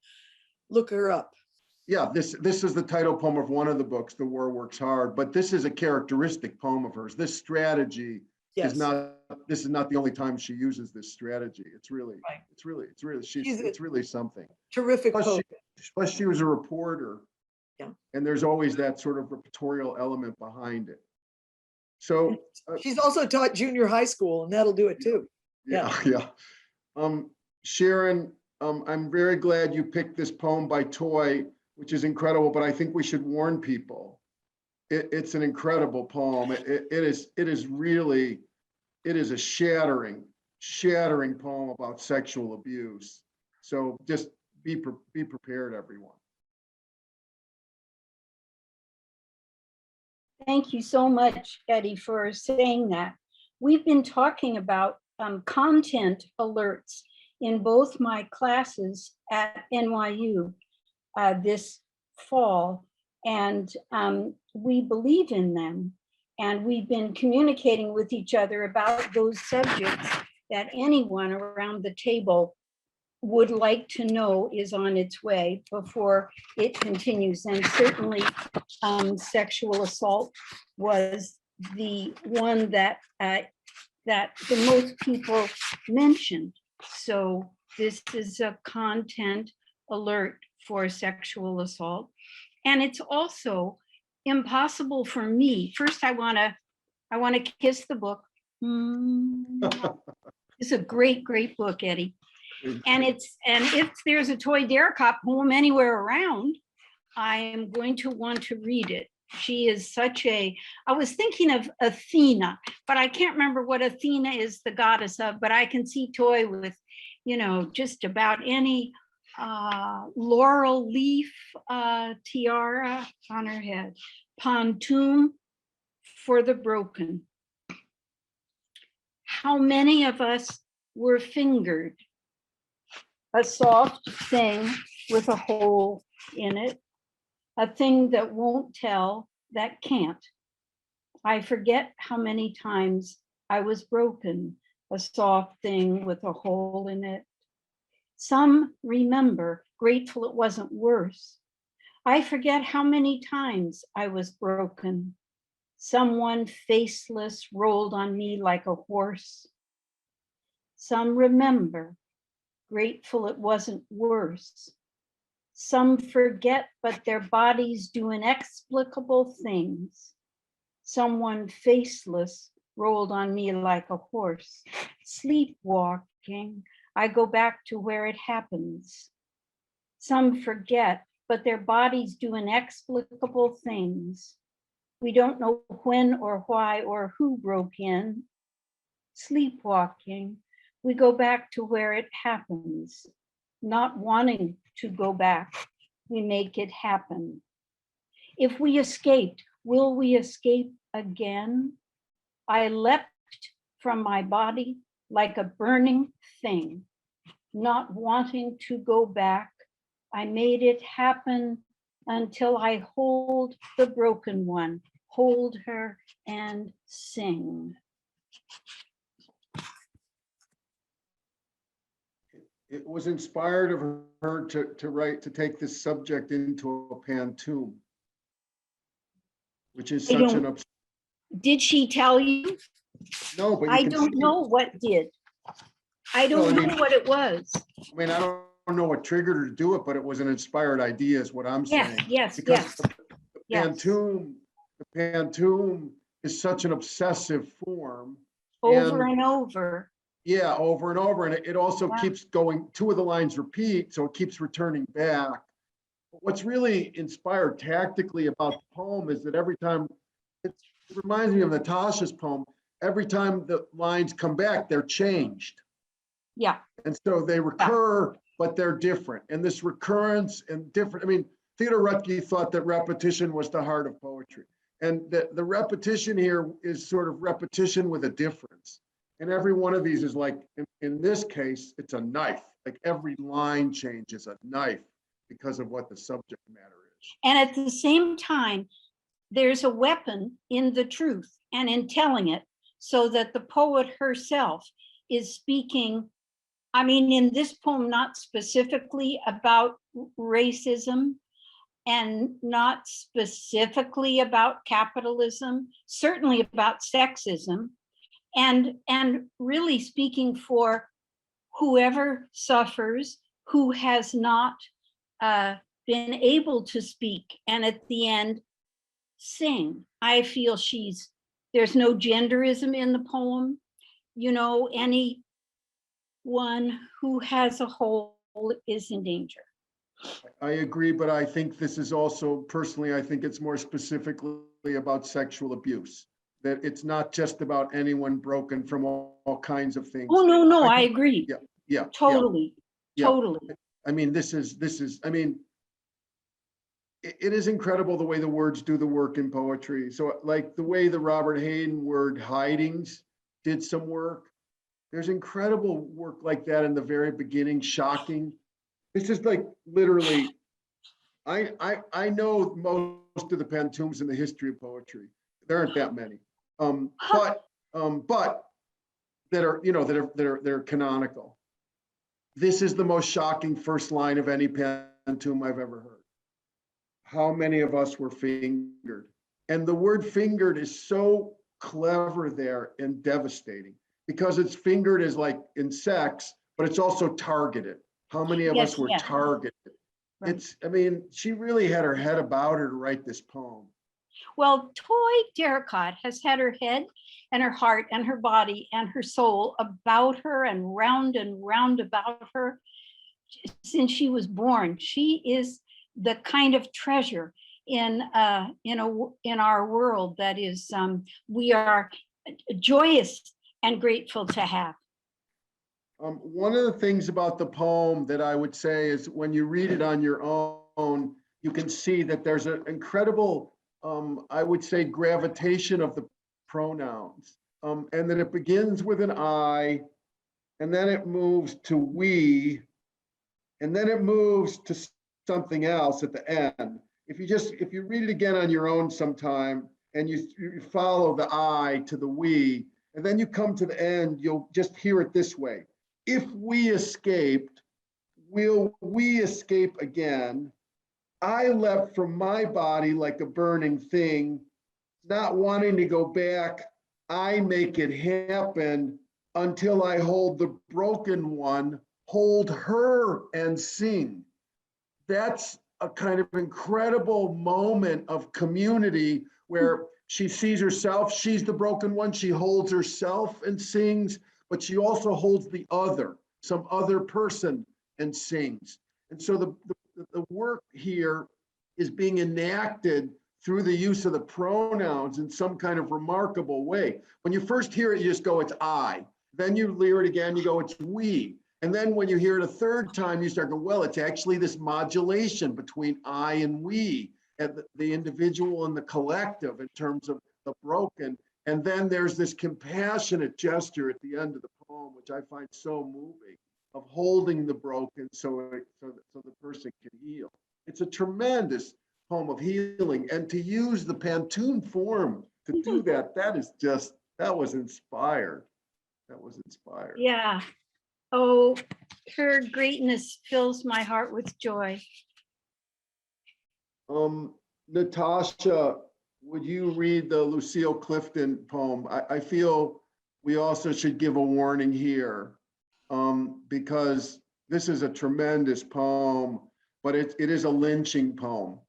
look her up. Yeah, this is the title poem of one of the books, The War Works Hard, but this is a characteristic poem of hers. This strategy Yes. this is not the only time she uses this strategy. It's really, Right. it's She's really something. Terrific Plus poet. plus she was a reporter. Yeah. And there's always that sort of reportorial element behind it. So She's also taught junior high school, and that'll do it too. yeah. Sharon, I'm very glad you picked this poem by Toy, which is incredible, but I think we should warn people. It's an incredible poem. It is really, it is a shattering poem about sexual abuse. So just be prepared, everyone. Thank you so much, Eddie, for saying that. We've been talking about content alerts in both my classes at NYU this fall, and we believe in them. And we've been communicating with each other about those subjects that anyone around the table would like to know is on its way before it continues. And certainly sexual assault was the one that the most people mentioned. So this is a content alert for sexual assault. And it's also impossible for me. First, I wanna kiss the book. It's a great, great book, Eddie. And if there's a Toy Derricott poem anywhere around, I am going to want to read it. She is I was thinking of Athena, but I can't remember what Athena is the goddess of, but I can see Toy with, just about any laurel leaf tiara on her head. Pontoon for the broken. How many of us were fingered? A soft thing with a hole in it, a thing that won't tell, that can't. I forget how many times I was broken, a soft thing with a hole in it. Some remember, grateful it wasn't worse. I forget how many times I was broken. Someone faceless rolled on me like a horse. Some remember, grateful it wasn't worse. Some forget, but their bodies do inexplicable things. Someone faceless rolled on me like a horse. Sleepwalking, I go back to where it happens. Some forget, but their bodies do inexplicable things. We don't know when or why or who broke in. Sleepwalking, we go back to where it happens. Not wanting to go back, we make it happen. If we escaped, will we escape again? I leapt from my body like a burning thing. Not wanting to go back, I made it happen until I hold the broken one, hold her and sing. It was inspired of her to take this subject into a pantoum, which is such an Did she tell you? No, but you I can don't see- know what did. I Well, I don't mean- know what it was. I mean, I don't know what triggered her to do it, but it was an inspired idea is what I'm Yes, saying. yes, Because yes, the yes. pantoum is such an obsessive form. Over and- and over. Yeah, over and over. And it also Yeah. keeps going, two of the lines repeat, so it keeps returning back. But what's really inspired tactically about the poem is that every time, it reminds me of Natasha's poem, every time the lines come back, they're changed. Yeah, And so they recur, but they're different. And this recurrence and different, I mean, Theodore Rutke thought that repetition was the heart of poetry. And the repetition here is sort of repetition with a difference. And every one of these is like, in this case, it's a knife. Like every line change is a knife because of what the subject matter is. and at the same time, there's a weapon in the truth and in telling it, so that the poet herself is speaking. I mean, in this poem, not specifically about racism and not specifically about capitalism, certainly about sexism, and really speaking for whoever suffers, who has not been able to speak, and at the end sing. I feel there's no genderism in the poem. You know, anyone who has a hole is in danger. I agree, but I think this is also, personally, I think it's more specifically about sexual abuse. That it's not just about anyone broken from all kinds of things. Oh, no, I think- agree. Yeah. Totally, yeah. totally. I mean, this is, I mean, it is incredible the way the words do the work in poetry. So like the way the Robert Hayden word hidings did some work. There's incredible work like that in the very beginning, shocking. This is like literally, I know most of the pantoums in the history of poetry. There aren't that many. But that are, you know, that are canonical. This is the most shocking first line of any pantoum I've ever heard. How many of us were fingered? And the word fingered is so clever there and devastating because it's fingered as like in sex, but it's also targeted. How many of us were targeted? Right. It's, I mean, she really had her head about her to write this poem. Well, Toy Derricott has had her head and her heart and her body and her soul about her and round about her since she was born. She is the kind of treasure in our world that is we are joyous and grateful to have. One of the things about the poem that I would say is when you read it on your own, you can see that there's an incredible, I would say, gravitation of the pronouns. And that it begins with an I, and then it moves to we, and then it moves to something else at the end. If you read it again on your own sometime, and you follow the I to the we, and then you come to the end, you'll just hear it this way. If we escaped, will we escape again? I leapt from my body like a burning thing, not wanting to go back. I make it happen until I hold the broken one, hold her and sing. That's a kind of incredible moment of community where she sees herself, she's the broken one, she holds herself and sings, but she also holds the other, some other person, and sings. And so the work here is being enacted through the use of the pronouns in some kind of remarkable way. When you first hear it, you just go, it's I. Then you hear it again, you go, it's we. And then when you hear it a third time, you start going, well, it's actually this modulation between I and we, and the individual and the collective in terms of the broken. And then there's this compassionate gesture at the end of the poem, which I find so moving, of holding the broken so the person can heal. It's a tremendous poem of healing. And to use the pantoum form to do that, that was inspired. That was inspired. Yeah. Oh, her greatness fills my heart with joy. Natasha, would you read the Lucille Clifton poem? I feel we also should give a warning here, because this is a tremendous poem, but it is a lynching poem.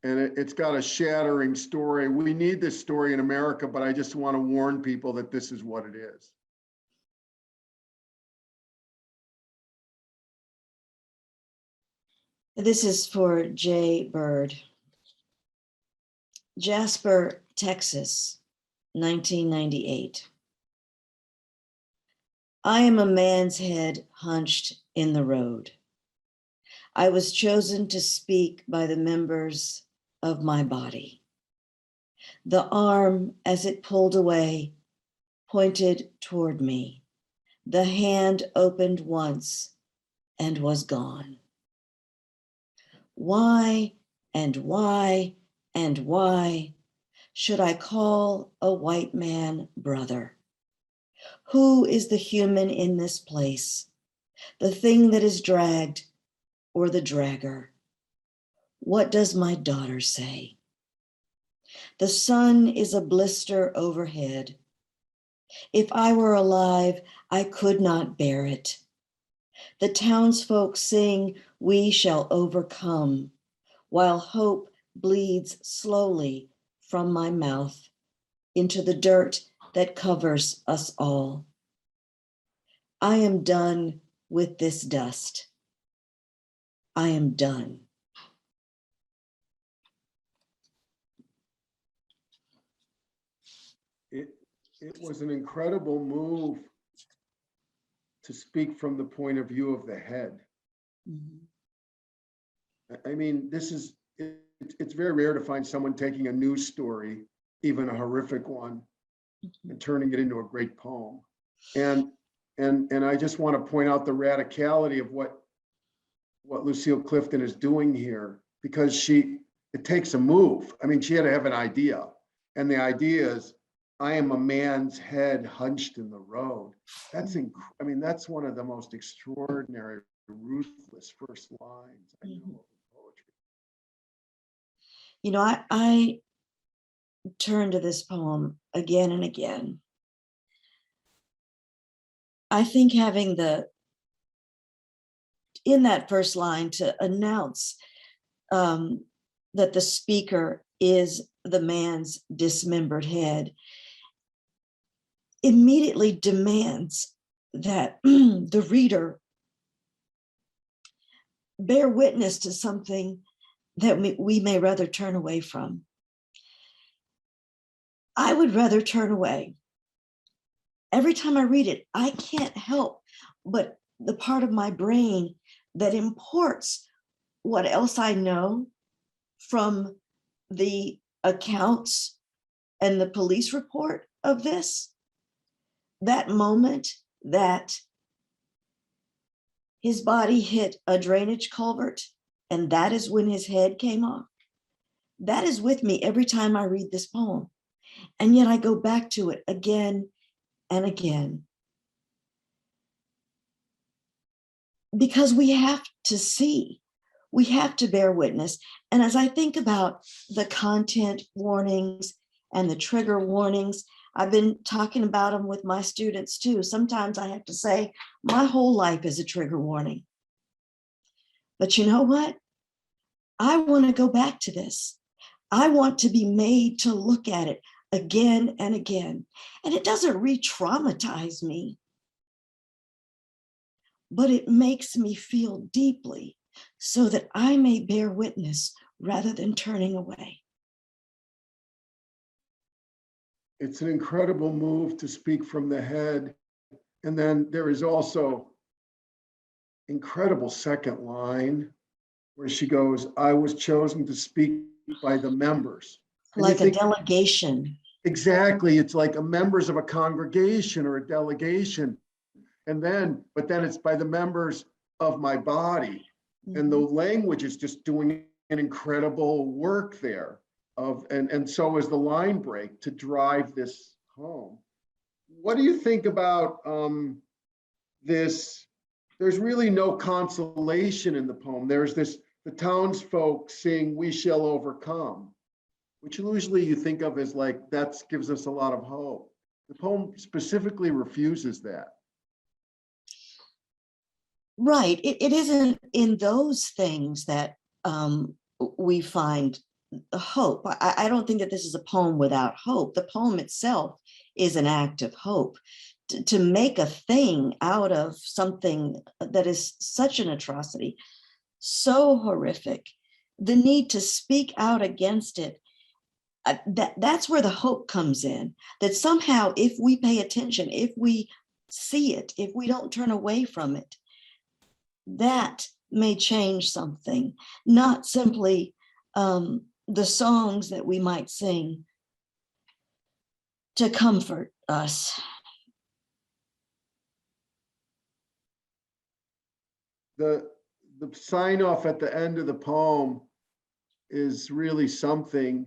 And it's got a shattering story. We need this story in America, but I just want to warn people that this is what it is. This is for Jay Bird. Jasper, Texas, 1998. I am a man's head hunched in the road. I was chosen to speak by the members of my body. The arm, as it pulled away, pointed toward me. The hand opened once and was gone. Why and why and why should I call a white man brother? Who is the human in this place? The thing that is dragged or the dragger? What does my daughter say? The sun is a blister overhead. If I were alive, I could not bear it. The townsfolk sing, "We shall overcome," while hope bleeds slowly from my mouth into the dirt that covers us all. I am done with this dust. I am done. It was an incredible move to speak from the point of view of the head. Mhm. I mean, it's very rare to find someone taking a news story, even a horrific one, and turning it into a great poem. And I just want to point out the radicality of what Lucille Clifton is doing here, because it takes a move. I mean, she had to have an idea. And the idea is, I am a man's head hunched in the road. That's one of the most extraordinary, ruthless first lines I know of poetry. You know, I turn to this poem again and again. I think having in that first line to announce that the speaker is the man's dismembered head immediately demands that the reader bear witness to something that we may rather turn away from. I would rather turn away. Every time I read it, I can't help but the part of my brain that imports what else I know from the accounts and the police report of this. That moment that his body hit a drainage culvert, and that is when his head came off. That is with me every time I read this poem. And yet I go back to it again and again. Because we have to see, we have to bear witness. And as I think about the content warnings and the trigger warnings, I've been talking about them with my students too. Sometimes I have to say, my whole life is a trigger warning. But you know what? I want to go back to this. I want to be made to look at it again and again. And it doesn't re-traumatize me, but it makes me feel deeply so that I may bear witness rather than turning away. It's an incredible move to speak from the head. And then there is also incredible second line where she goes, I was chosen to speak by the members. And Like a delegation. Exactly. It's like members of a congregation or a delegation. But then it's by the members of my body. Mm-hmm. And the language is just doing an incredible work there. And so is the line break to drive this home. What do you think about this? There's really no consolation in the poem. There's the townsfolk sing, "We shall overcome," which usually you think of as like, that gives us a lot of hope. The poem specifically refuses that. Right. It isn't in those things that we find hope. I don't think that this is a poem without hope. The poem itself is an act of hope. To make a thing out of something that is such an atrocity, so horrific, the need to speak out against it, that's where the hope comes in. That somehow, if we pay attention, if we see it, if we don't turn away from it, that may change something, not simply the songs that we might sing to comfort us. The sign off at the end of the poem is really something,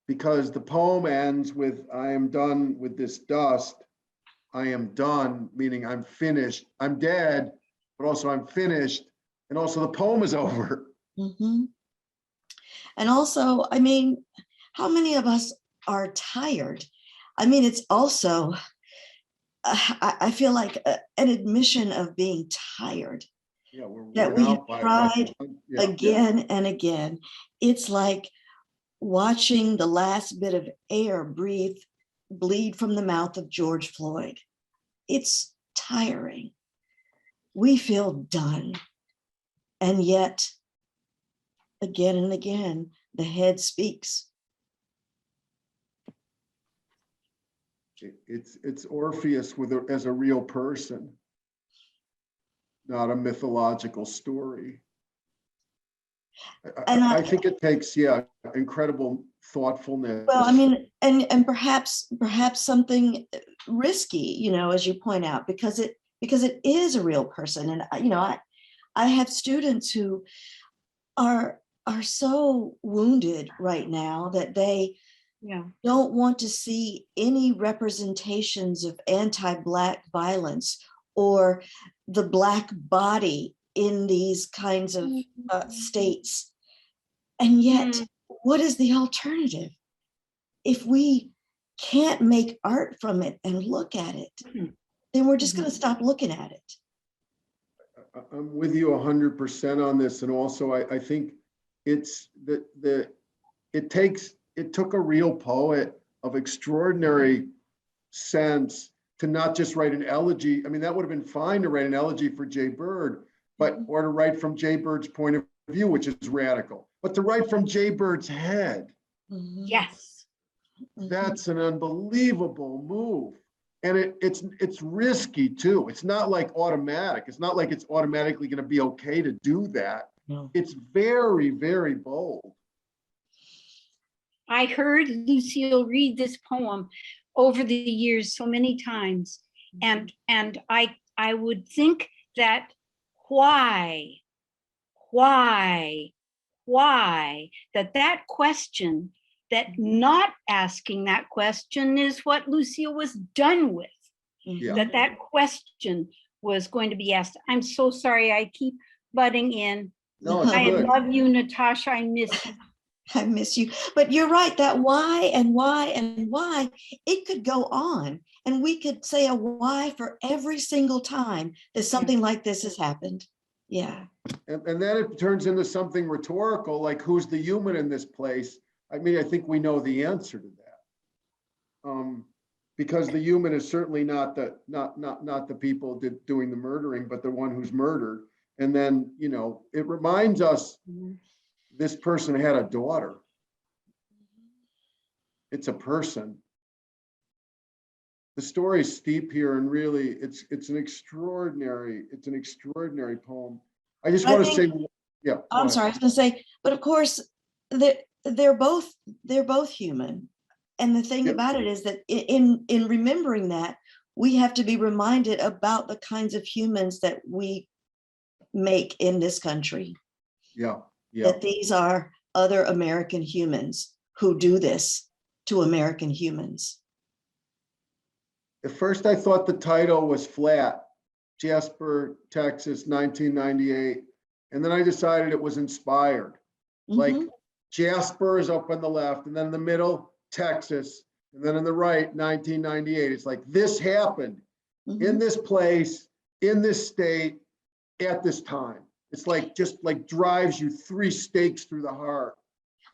because the poem ends with, I am done with this dust. I am done, meaning I'm finished. I'm dead, but also I'm finished. And also the poem is over. Mm-hmm. And also, I mean, how many of us are tired? I mean, it's also, I feel like an admission of being tired. Yeah, we're That worn we have out by tried yeah. again and again. It's like watching the last bit of air bleed from the mouth of George Floyd. It's tiring. We feel done. And yet, again and again, the head speaks. It's Orpheus as a real person, not a mythological story. I think it takes, incredible thoughtfulness. Well, I mean, and perhaps something risky, as you point out, because it is a real person. And I have students who are so wounded right now that they don't want to see any representations of anti-Black violence or the Black body in these kinds of states. And yet, what is the alternative? If we can't make art from it and look at it, then we're just going to stop looking at it. I'm with you 100% on this. And also, I think it's it took a real poet of extraordinary sense to not just write an elegy. I mean, that would have been fine to write an elegy for Jay Bird, or to write from Jay Bird's point of view, which is radical, but to write from Jay Bird's head. Yes. That's an unbelievable move. And it's risky too. It's not like automatic. It's not like it's automatically going to be okay to do that. No. It's very, very bold. I heard Lucille read this poem over the years so many times, and I would think that why that question, that not asking that question is what Lucille was done with. Yeah. That question was going to be asked. I'm so sorry, I keep butting in. No, it's I good. love you, Natasha. I miss you. I miss you. But you're right, that why and why and why, it could go on. And we could say a why for every single time that something like this has happened. Yeah. And then it turns into something rhetorical, like who's the human in this place? I mean, I think we know the answer to that. Because the human is certainly not the people doing the murdering, but the one who's murdered. And then, it reminds us this person had a daughter. It's a person. The story is steep here, and really, it's an extraordinary poem. I just want to say, yeah. I'm sorry, I was going to say, but of course, they're both human. And the thing about it is that in remembering that, we have to be reminded about the kinds of humans that we make in this country. Yeah. That these are other American humans who do this to American humans. At first, I thought the title was flat, Jasper, Texas, 1998. And then I decided it was inspired. Like Jasper is up on the left, and then in the middle, Texas, And then on the right, 1998, it's like, this happened in Mhm. this place, in this state, at this time. It's like, just like drives you 3 stakes through the heart.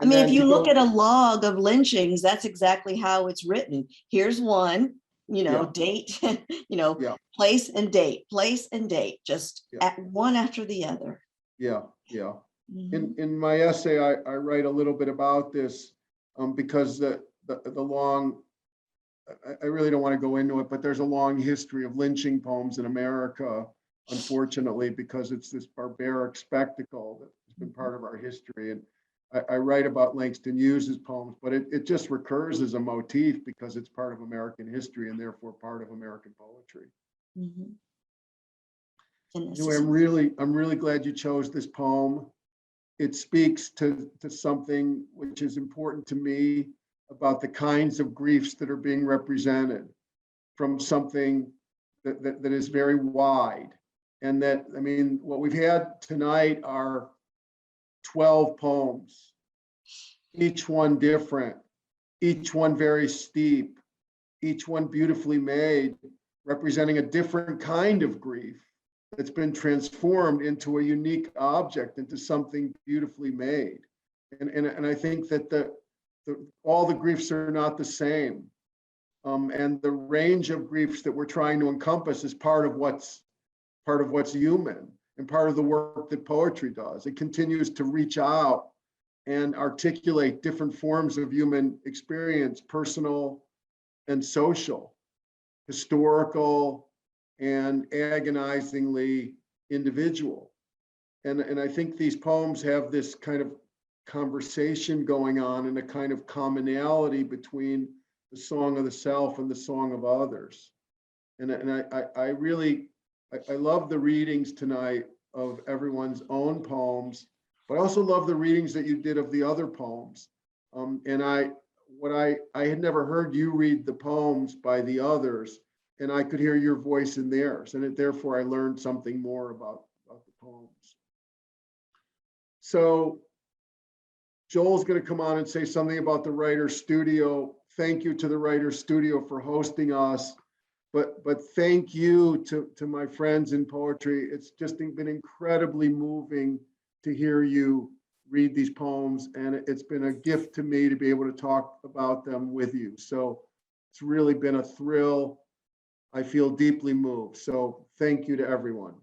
I mean, if then you to look go- at a log of lynchings, that's exactly how it's written. Here's one, Yeah. date, Yeah. place and date, just Yeah. at one after the other. Yeah, yeah. Mhm. In my essay, I write a little bit about this because the long, I really don't want to go into it, but there's a long history of lynching poems in America, unfortunately, because it's this barbaric spectacle that has been part of our history. And I write about Langston Hughes's poems, but it just recurs as a motif because it's part of American history and therefore part of American poetry. Mhm. And this Anyway, is I'm really glad you chose this poem. It speaks to something which is important to me about the kinds of griefs that are being represented from something that is very wide. And that, I mean, what we've had tonight are 12 poems, each one different, each one very steep, each one beautifully made, representing a different kind of grief that's been transformed into a unique object, into something beautifully made. And I think that all the griefs are not the same. And the range of griefs that we're trying to encompass is part of what's human and part of the work that poetry does. It continues to reach out and articulate different forms of human experience, personal and social, historical and agonizingly individual. And I think these poems have this kind of conversation going on and a kind of commonality between the song of the self and the song of others. And I really, I love the readings tonight of everyone's own poems, but I also love the readings that you did of the other poems. And I had never heard you read the poems by the others, and I could hear your voice in theirs, and therefore I learned something more about the poems. So Joel's going to come on and say something about the Writer's Studio. Thank you to the Writer's Studio for hosting us. But thank you to my friends in poetry. It's just been incredibly moving to hear you read these poems, and it's been a gift to me to be able to talk about them with you. So it's really been a thrill. I feel deeply moved. So thank you to everyone.